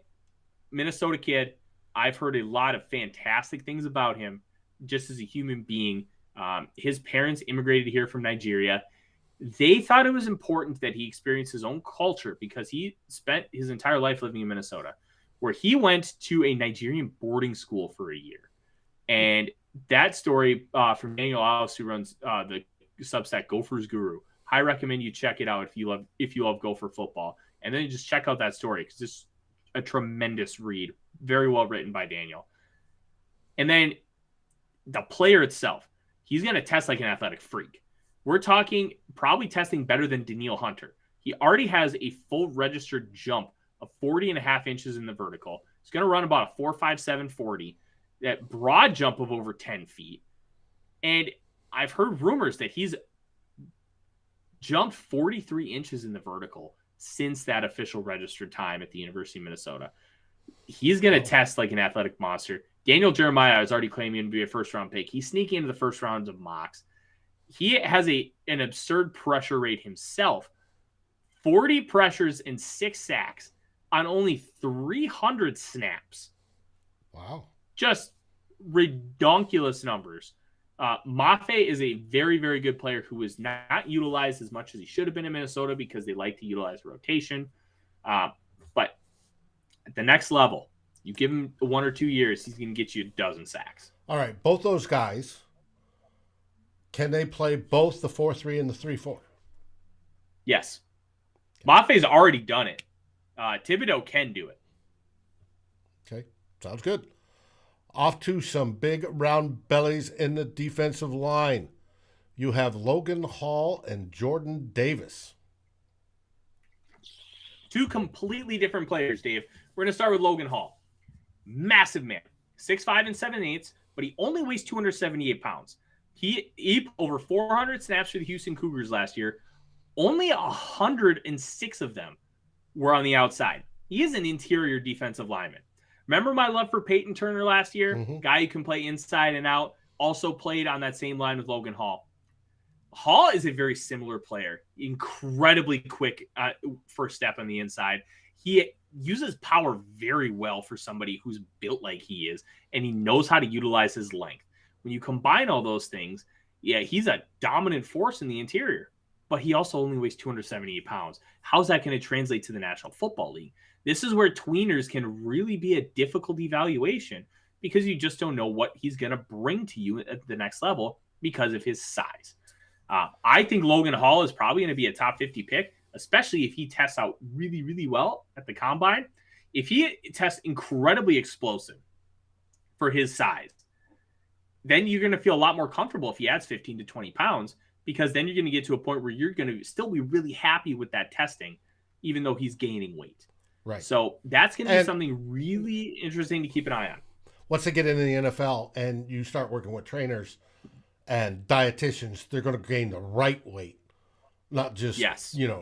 Minnesota kid. I've heard a lot of fantastic things about him just as a human being. His parents immigrated here from Nigeria. They thought it was important that he experience his own culture because he spent his entire life living in Minnesota, where he went to a Nigerian boarding school for a year. And that story from Daniel Alice, who runs the Substack Gophers Guru, I recommend you check it out if you love Gopher football. And then just check out that story because it's a tremendous read, very well written by Daniel. And then the player itself, he's going to test like an athletic freak. We're talking probably testing better than Daniil Hunter. He already has a full registered jump of 40.5 inches in the vertical. He's going to run about a 4.57 40, that broad jump of over 10 feet. And I've heard rumors that he's jumped 43 inches in the vertical since that official registered time at the University of Minnesota. He's going to test like an athletic monster. Daniel Jeremiah is already claiming to be a first-round pick. He's sneaking into the first rounds of mocks. He has an absurd pressure rate himself. 40 pressures and 6 sacks on only 300 snaps. Wow. Just redonkulous numbers. Mafe is a very, very good player who is not utilized as much as he should have been in Minnesota because they like to utilize rotation. But at the next level, you give him 1 or 2 years, he's going to get you a dozen sacks. All right, both those guys, can they play both the 4-3 and the 3-4? Yes. Mafe's already done it. Thibodeau can do it. Okay, sounds good. Off to some big round bellies in the defensive line. You have Logan Hall and Jordan Davis. 2 completely different players, Dave. We're going to start with Logan Hall. Massive man. 6'5" and 7/8, but he only weighs 278 pounds. He over 400 snaps for the Houston Cougars last year. Only 106 of them were on the outside. He is an interior defensive lineman. Remember my love for Peyton Turner last year? Guy who can play inside and out. Also played on that same line with Logan Hall. Hall is a very similar player. Incredibly quick first step on the inside. He uses power very well for somebody who's built like he is, and he knows how to utilize his length. When you combine all those things, yeah, he's a dominant force in the interior, but he also only weighs 278 pounds. How's that going to translate to the National Football League? This is where tweeners can really be a difficult evaluation because you just don't know what he's going to bring to you at the next level because of his size. I think Logan Hall is probably going to be a top 50 pick, especially if he tests out really, really well at the combine. If he tests incredibly explosive for his size, then you're going to feel a lot more comfortable if he adds 15 to 20 pounds, because then you're going to get to a point where you're going to still be really happy with that testing, even though he's gaining weight. Right. So that's going to be something really interesting to keep an eye on. Once they get into the NFL and you start working with trainers and dietitians, they're going to gain the right weight, not just,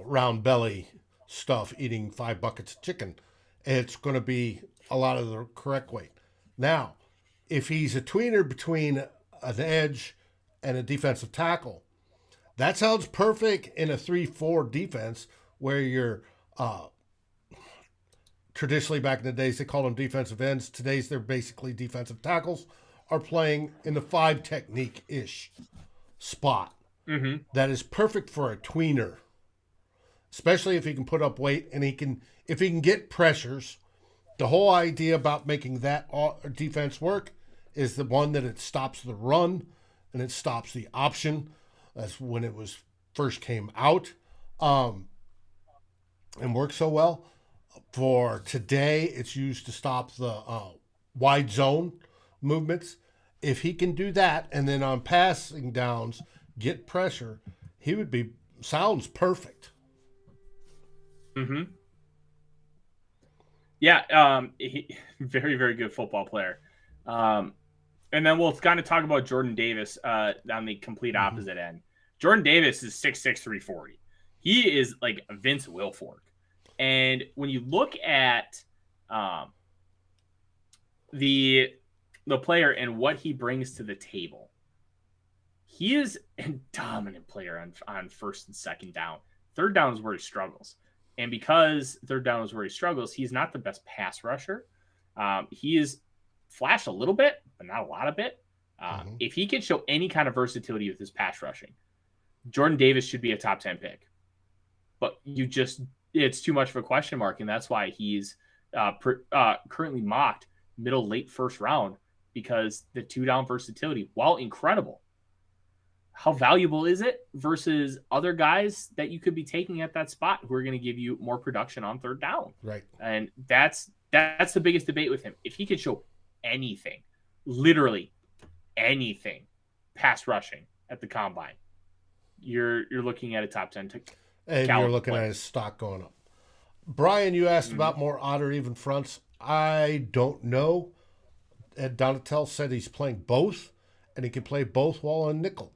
round belly stuff, eating 5 buckets of chicken. It's going to be a lot of the correct weight. Now, if he's a tweener between an edge and a defensive tackle, that sounds perfect in a 3-4 defense where you're traditionally back in the days, they called them defensive ends. Today's they're basically defensive tackles, are playing in the 5 technique-ish spot. That is perfect for a tweener, especially if he can put up weight and if he can get pressures. The whole idea about making that defense work is the one that it stops the run and it stops the option. That's when it was first came out and worked so well. For today, it's used to stop the wide zone movements. If he can do that and then on passing downs get pressure, he would sounds perfect. Yeah, very, very good football player. And then we'll kind of talk about Jordan Davis on the complete opposite end. Jordan Davis is 6'6", 340. He is like Vince Wilfork. And when you look at the player and what he brings to the table, he is a dominant player on first and second down. Third down is where he struggles. And because third down is where he struggles, he's not the best pass rusher. He is flashed a little bit, but not a lot of it. If he can show any kind of versatility with his pass rushing, Jordan Davis should be a top 10 pick. But it's too much of a question mark, and that's why he's currently mocked middle, late first round, because the 2-down versatility, while incredible, how valuable is it versus other guys that you could be taking at that spot who are going to give you more production on third down? Right. And that's the biggest debate with him. If he could show anything, literally anything, pass rushing at the combine, you're looking at a top 10 and you're looking at his stock going up. Brian, you asked about more odd or even fronts. I don't know. Ed Donatel said he's playing both, and he can play both while on nickel.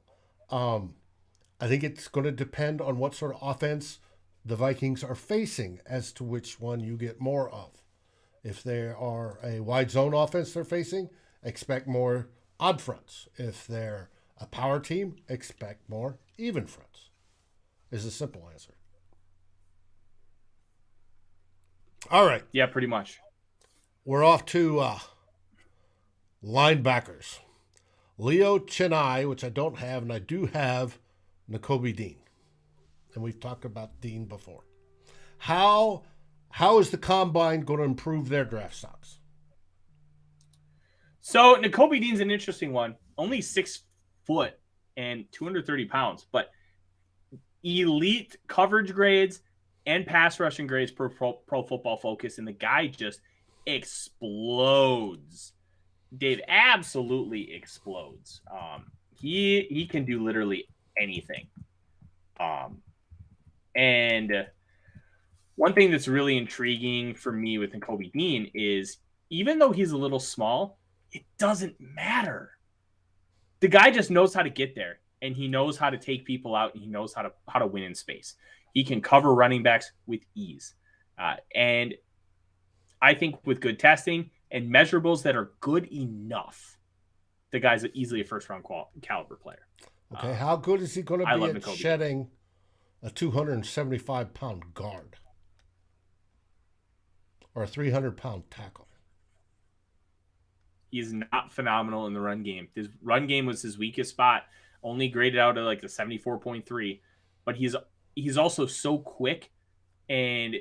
I think it's going to depend on what sort of offense the Vikings are facing as to which one you get more of. If they are a wide zone offense they're facing, expect more odd fronts. If they're a power team, expect more even fronts. Is a simple answer. All right. Yeah, pretty much. We're off to linebackers. Leo Chenai, which I don't have, and I do have Nakobe Dean. And we've talked about Dean before. How is the combine going to improve their draft stocks? So Nakobe Dean's an interesting one. Only 6 foot and 230 pounds, but elite coverage grades and pass rushing grades per Pro Football Focus, and the guy just explodes. Dave absolutely explodes. He can do literally anything. And one thing that's really intriguing for me with Nakobe Dean is, even though he's a little small, it doesn't matter. The guy just knows how to get there, and he knows how to take people out, and he knows how to win in space. He can cover running backs with ease. And I think with good testing and measurables that are good enough, the guy's easily a first-round caliber player. Okay, how good is he going to be at Nakobe shedding a 275-pound guard or a 300-pound tackle? He's not phenomenal in the run game. His run game was his weakest spot, only graded out at like the 74.3. But he's also so quick, and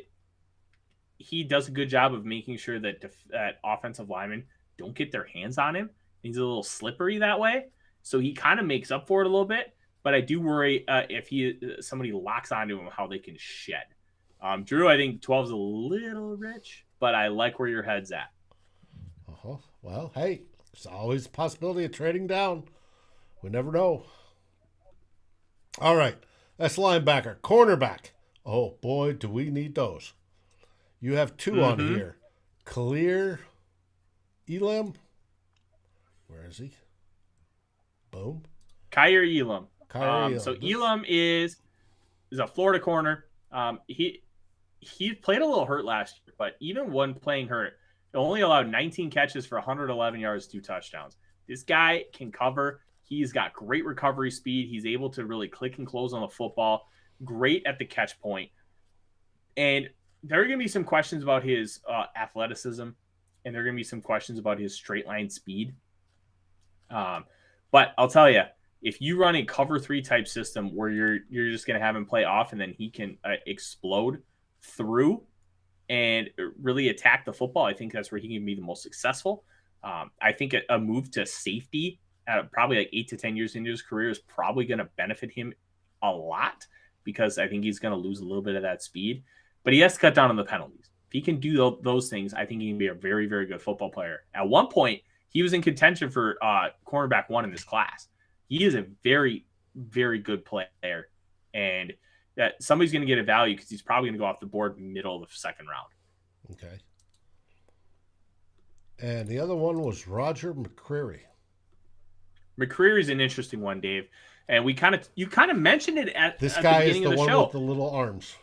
he does a good job of making sure that that offensive linemen don't get their hands on him. He's a little slippery that way, so he kind of makes up for it a little bit. But I do worry if somebody locks onto him, how they can shed. Drew, I think 12 is a little rich, but I like where your head's at. Well, hey, there's always a possibility of trading down. We never know. All right, that's linebacker. Cornerback. Oh, boy, do we need those. You have two on here. Kolar, Elam. Where is he? Boom. Kyer Elam. Elam. So Elam is a Florida corner. He played a little hurt last year, but even when playing hurt, only allowed 19 catches for 111 yards, 2 touchdowns. This guy can cover. He's got great recovery speed. He's able to really click and close on the football. Great at the catch point. And there are going to be some questions about his athleticism, and there are going to be some questions about his straight line speed. But I'll tell you, if you run a cover 3 type system where you're just going to have him play off, and then he can explode through and really attack the football, I think that's where he can be the most successful. I think a move to safety at probably like 8 to 10 years into his career is probably going to benefit him a lot, because I think he's going to lose a little bit of that speed. But he has to cut down on the penalties. If he can do those things, I think he can be a very, very good football player. At one point, he was in contention for cornerback 1 in this class. He is a very, very good player, and that somebody's going to get a value because he's probably going to go off the board middle of the second round. Okay. And the other one was Roger McCreary. McCreary's an interesting one, Dave. And you kind of mentioned it at This the guy is beginning the of the one show. with the little arms.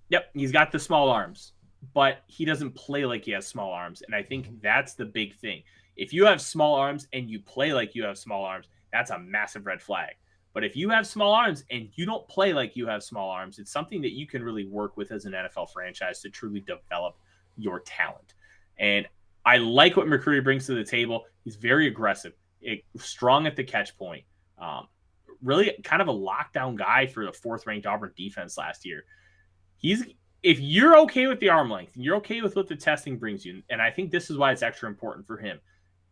Yep, he's got the small arms, but he doesn't play like he has small arms. And I think that's the big thing. If you have small arms and you play like you have small arms, that's a massive red flag. But if you have small arms and you don't play like you have small arms, it's something that you can really work with as an NFL franchise to truly develop your talent. And I like what McCreary brings to the table. He's very aggressive, strong at the catch point. Really kind of a lockdown guy for the 4th-ranked Auburn defense last year. If you're okay with the arm length and you're okay with what the testing brings you, and I think this is why it's extra important for him,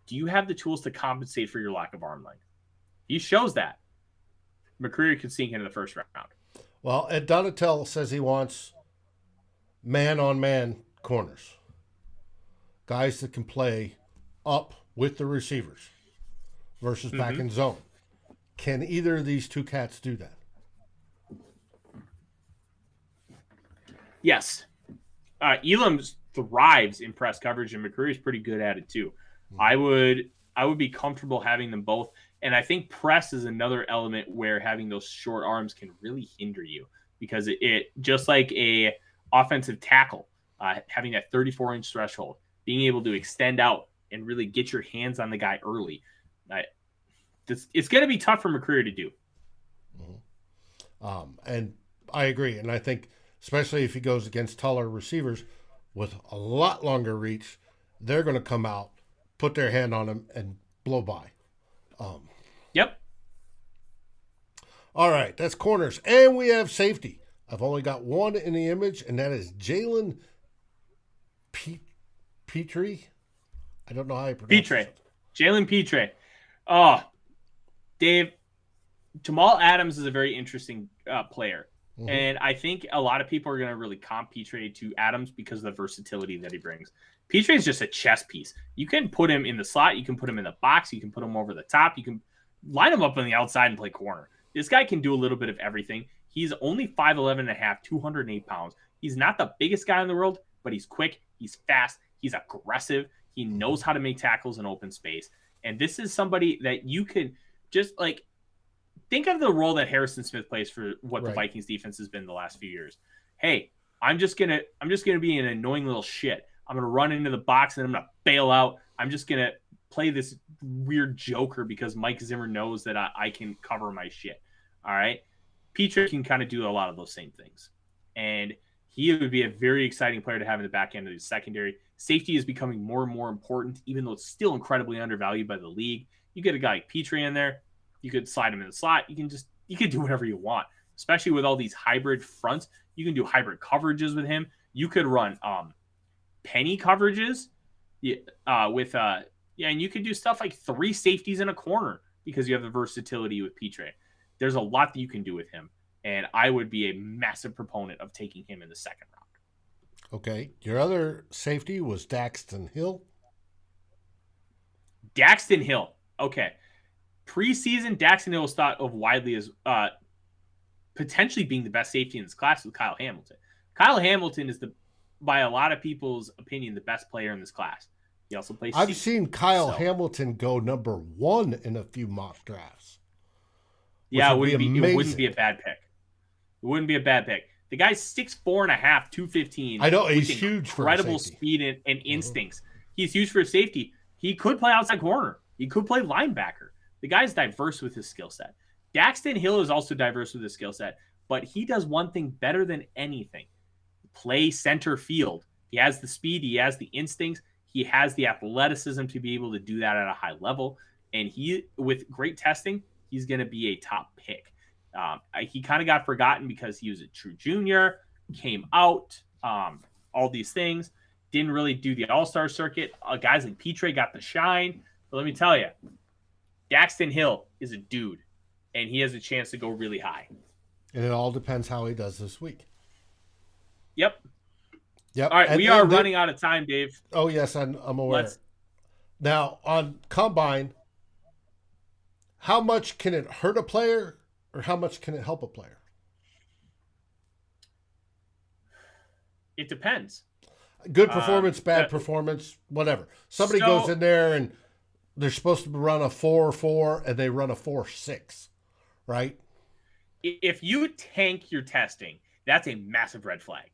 do you have the tools to compensate for your lack of arm length? He shows that. McCreary could sneak into the first round. Well, Ed Donatel says he wants man-on-man corners. Guys that can play up with the receivers versus back in zone. Can either of these two cats do that? Yes. Elam thrives in press coverage, and McCreary's pretty good at it too. I would be comfortable having them both. And I think press is another element where having those short arms can really hinder you, because it just like a offensive tackle, having that 34-inch threshold, being able to extend out and really get your hands on the guy early. It's going to be tough for McCreary to do. And I agree. And I think especially if he goes against taller receivers with a lot longer reach, they're going to come out, put their hand on him, and blow by. Yep. All right, that's corners. And we have safety. I've only got one in the image, and that is Jalen Petrie. I don't know how you pronounce it. Jalen Petrie. Oh, Dave, Jamal Adams is a very interesting player. And I think a lot of people are going to really comp Petrie to Adams because of the versatility that he brings. Petrie is just a chess piece. You can put him in the slot. You can put him in the box. You can put him over the top. You can line him up on the outside and play corner. This guy can do a little bit of everything. He's only 5'11 and a half, 208 pounds. He's not the biggest guy in the world, but he's quick. He's fast. He's aggressive. He knows how to make tackles in open space. And this is somebody that you could just think of the role that Harrison Smith plays for what the Vikings defense has been the last few years. Hey, I'm just gonna be an annoying little shit. I'm gonna run into the box and I'm gonna bail out. I'm just gonna play this weird joker because Mike Zimmer knows that I can cover my shit. All right, Petrie can kind of do a lot of those same things, and he would be a very exciting player to have in the back end of the secondary. Safety is becoming more and more important, even though it's still incredibly undervalued by the league. You get a guy like Petrie in there. You could slide him in the slot. You can do whatever you want, especially with all these hybrid fronts. You can do hybrid coverages with him. You could run penny coverages and you could do stuff like 3 safeties in a corner because you have the versatility with Petrie. There's a lot that you can do with him, and I would be a massive proponent of taking him in the second round. Okay. Your other safety was Daxton Hill. Daxton Hill. Okay. Preseason, Daxton Hill was thought of widely as potentially being the best safety in this class with Kyle Hamilton. Kyle Hamilton is, by a lot of people's opinion, the best player in this class. He also plays I've seen Kyle Hamilton go number 1 in a few mock drafts. Yeah, it wouldn't be a bad pick. It wouldn't be a bad pick. The guy's 6'4.5", 215. I know, he's huge for incredible speed and instincts. He's huge for safety. He could play outside corner. He could play linebacker. The guy's diverse with his skill set. Daxton Hill is also diverse with his skill set, but he does one thing better than anything: play center field. He has the speed. He has the instincts. He has the athleticism to be able to do that at a high level. And with great testing, he's going to be a top pick. He kind of got forgotten because he was a true junior, came out, all these things, didn't really do the all-star circuit. Guys like Petrie got the shine. But let me tell you, Daxton Hill is a dude, and he has a chance to go really high. And it all depends how he does this week. Yep. Yep. All right, we are running out of time, Dave. Oh, yes, I'm aware. Now, on Combine, how much can it hurt a player or how much can it help a player? It depends. Good performance, bad performance, whatever. Somebody goes in there and they're supposed to run a 4.4 and they run a 4.6, right? If you tank your testing, that's a massive red flag.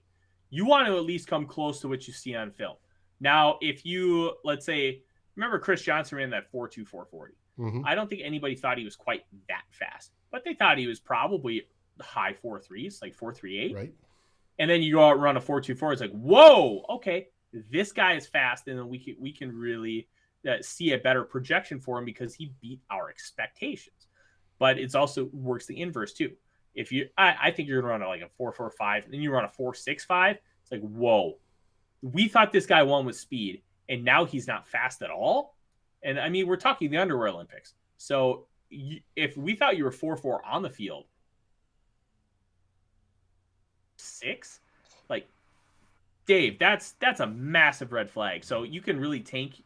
You want to at least come close to what you see on film. Now, if you, let's say, remember Chris Johnson ran that 4.2, 4.40. Mm-hmm. I don't think anybody thought he was quite that fast, but they thought he was probably high 4.3s, like 4.38. Right. And then you go out and run a 4.24. It's like, whoa, okay, this guy is fast, and then we can really see a better projection for him because he beat our expectations. But it's also works the inverse too. If you, I think you're gonna run like a 4.45, and then you run a 4.65. It's like, whoa, we thought this guy won with speed, and now he's not fast at all. And I mean, we're talking the Underwear Olympics. So if we thought you were 4.4 on the field, 6, like, Dave, that's a massive red flag. So you can really tank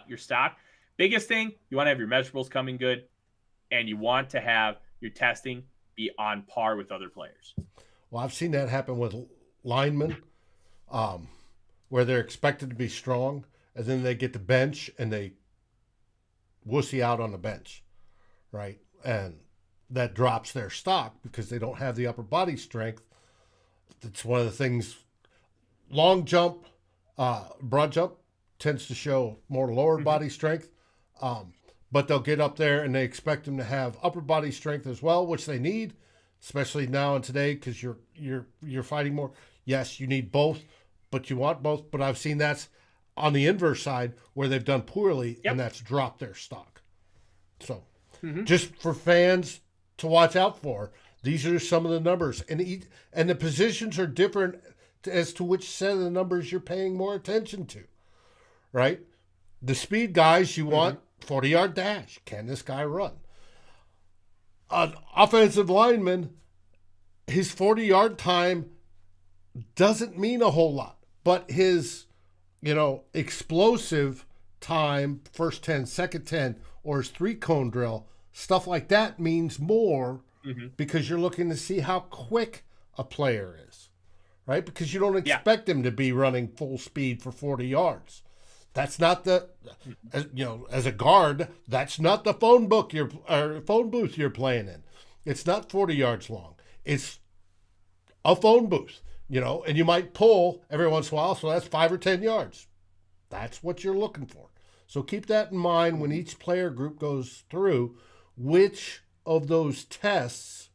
your stock. Biggest thing, you want to have your measurables coming good, and you want to have your testing be on par with other players. Well, I've seen that happen with linemen, where they're expected to be strong, and then they get the bench and they wussy out on the bench, right? And that drops their stock because they don't have the upper body strength. It's one of the things. Long jump, broad jump tends to show more lower body strength, but they'll get up there and they expect them to have upper body strength as well, which they need, especially now and today because you're fighting more. Yes, you need both, but you want both. But I've seen that's on the inverse side where they've done poorly, and that's dropped their stock. So just for fans to watch out for, these are some of the numbers, and the positions are different as to which set of the numbers you're paying more attention to, right? The speed guys, you want 40-yard dash. Can this guy run? An offensive lineman, his 40-yard time doesn't mean a whole lot, but his, explosive time, first 10, second 10, or his 3-cone drill, stuff like that means more because you're looking to see how quick a player is. Right? Because you don't expect him to be running full speed for 40 yards. That's not as a guard, that's not the phone booth you're playing in. It's not 40 yards long. It's a phone booth, and you might pull every once in a while, so that's 5 or 10 yards. That's what you're looking for. So keep that in mind when each player group goes through which of those tests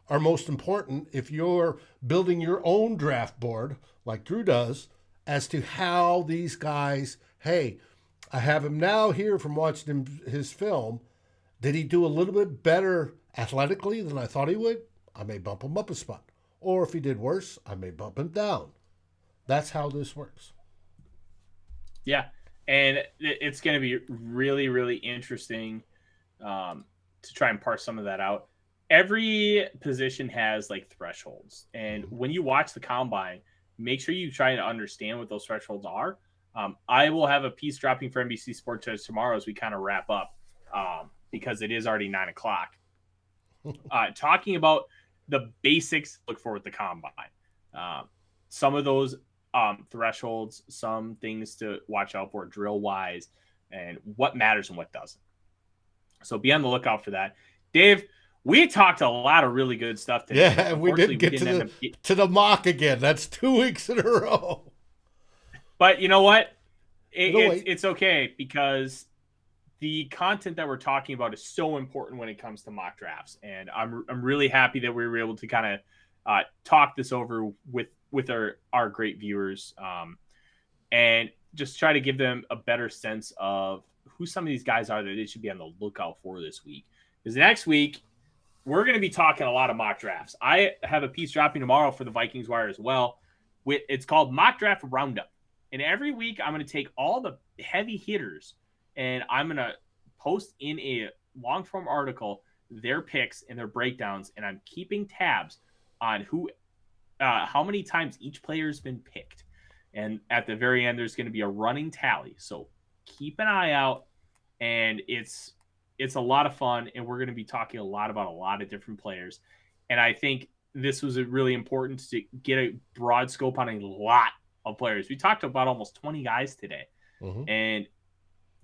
are most important if you're building your own draft board like Drew does as to how these guys, hey, I have him now here from watching his film. Did he do a little bit better athletically than I thought he would? I may bump him up a spot. Or if he did worse, I may bump him down. That's how this works. Yeah, and it's going to be really, really interesting to try and parse some of that out. Every position has like thresholds, and when you watch the combine, make sure you try to understand what those thresholds are. I will have a piece dropping for NBC Sports Judge tomorrow as we kind of wrap up because it is already 9:00. Talking about the basics, look for with the combine. Some of those thresholds, some things to watch out for drill wise, and what matters and what doesn't. So be on the lookout for that. Dave, we talked a lot of really good stuff today. Yeah, and we didn't get to the mock again. That's 2 weeks in a row. But you know what? It's okay because the content that we're talking about is so important when it comes to mock drafts. And I'm really happy that we were able to kind of talk this over with our great viewers and just try to give them a better sense of who some of these guys are that they should be on the lookout for this week. Because next week, we're going to be talking a lot of mock drafts. I have a piece dropping tomorrow for the Vikings Wire as well. It's called Mock Draft Roundup. And every week, I'm going to take all the heavy hitters and I'm going to post in a long-form article their picks and their breakdowns. And I'm keeping tabs on how many times each player has been picked. And at the very end, there's going to be a running tally. So keep an eye out. And it's a lot of fun, and we're going to be talking a lot about a lot of different players. And I think this was really important to get a broad scope on a lot of players. We talked about almost 20 guys today, and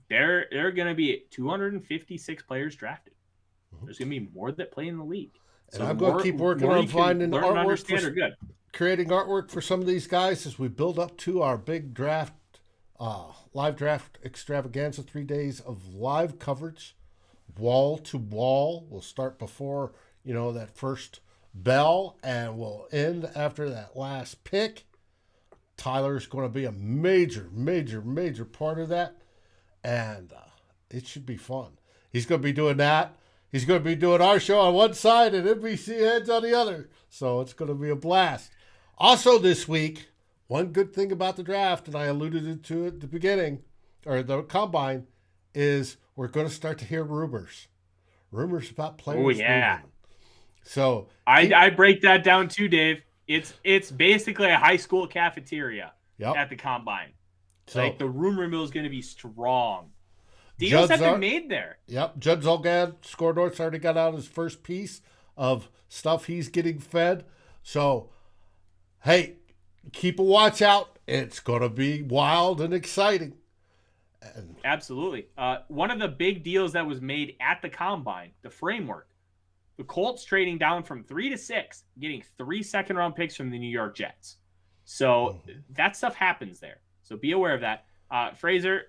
there are going to be 256 players drafted. There's going to be more that play in the league. So and I'm going to keep working on finding artwork for good. Creating artwork for some of these guys as we build up to our big draft, live draft extravaganza, 3 days of live coverage, wall to wall. We'll start before, that first bell, and we'll end after that last pick. Tyler's going to be a major, major, major part of that, and it should be fun. He's going to be doing that. He's going to be doing our show on one side and NBC Heads on the other, so it's going to be a blast. Also this week, one good thing about the draft, and I alluded to it at the beginning, or the combine, is we're going to start to hear rumors about players. Oh, yeah. Moving. So I break that down too, Dave. It's basically a high school cafeteria at the combine. So, like, the rumor mill is going to be strong. Deals have been made there. Yep. Judd Zolgad, Score North's already got out his first piece of stuff he's getting fed. So, hey, keep a watch out. It's going to be wild and exciting. Absolutely. One of the big deals that was made at the combine, the framework, the Colts trading down from 3 to 6, getting 3 second-round picks from the New York Jets. So that stuff happens there. So be aware of that. Fraser,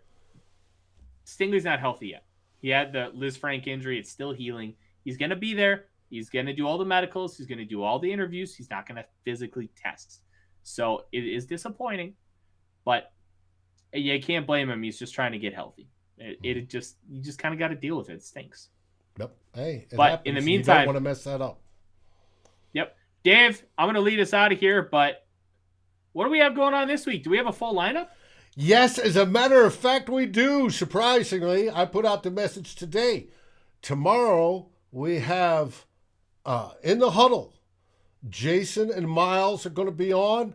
Stingley's not healthy yet. He had the Liz Frank injury. It's still healing. He's going to be there. He's going to do all the medicals. He's going to do all the interviews. He's not going to physically test. So it is disappointing, but you can't blame him. He's just trying to get healthy. You just kind of got to deal with it. It stinks. Yep. Hey, but happens. In the meantime, you don't want to mess that up. Yep. Dave, I'm going to lead us out of here, but what do we have going on this week? Do we have a full lineup? Yes, as a matter of fact, we do. Surprisingly, I put out the message today. Tomorrow, we have in the huddle, Jason and Miles are going to be on.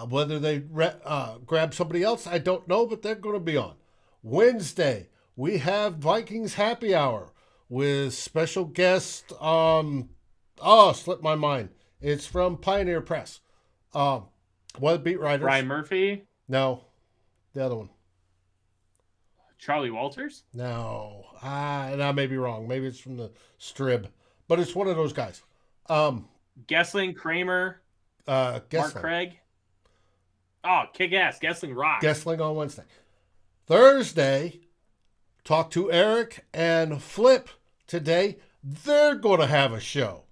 Whether they grab somebody else, I don't know, but they're going to be on. Wednesday, we have Vikings Happy Hour with special guest. Slipped my mind. It's from Pioneer Press. One of the beat writers. Ryan Murphy? No. The other one. Charlie Walters? No. And I may be wrong. Maybe it's from the Strib. But it's one of those guys. Gessling, Kramer, Gessling. Mark Craig. Oh, kick-ass. Gessling rocks. Gessling on Wednesday. Thursday, talk to Eric and Flip today. They're going to have a show.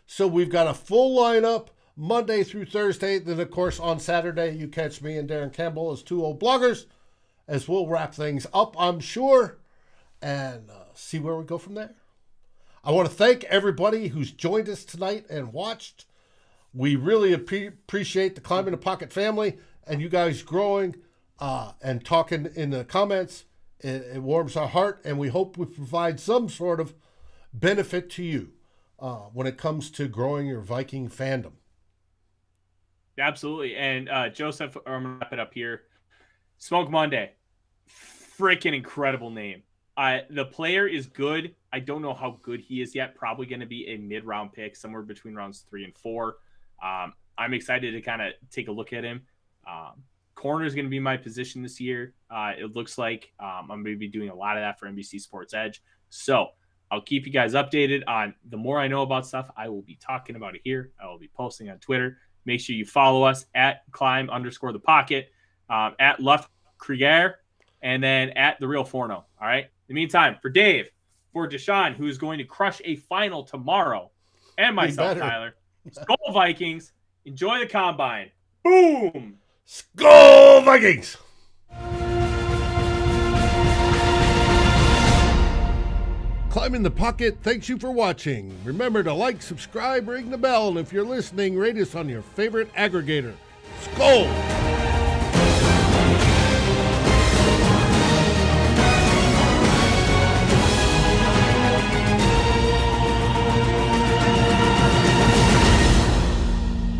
So we've got a full lineup Monday through Thursday. Then, of course, on Saturday, you catch me and Darren Campbell as two old bloggers as we'll wrap things up, I'm sure, and see where we go from there. I want to thank everybody who's joined us tonight and watched. We really appreciate the Climb in the Pocket family and you guys growing and talking in the comments. It warms our heart, and we hope we provide some sort of benefit to you when it comes to growing your Viking fandom. Absolutely. And Joseph, I'm going to wrap it up here. Smoke Monday. Freaking incredible name. The player is good. I don't know how good he is yet. Probably going to be a mid-round pick, somewhere between rounds 3 and 4. I'm excited to kind of take a look at him. Corner is going to be my position this year. It looks like I'm going to be doing a lot of that for NBC Sports Edge. So I'll keep you guys updated on the more I know about stuff. I will be talking about it here. I will be posting on Twitter. Make sure you follow us at climb_the_pocket, at Luft Krieger, and then at The Real Forno. All right. In the meantime, for Dave, for Deshaun, who is going to crush a final tomorrow, and myself, Tyler, Skull Vikings. Enjoy the combine. Boom. Skull Vikings. Climb in the Pocket thanks you for watching. Remember to like, subscribe, ring the bell, and if you're listening, rate us on your favorite aggregator. Skull!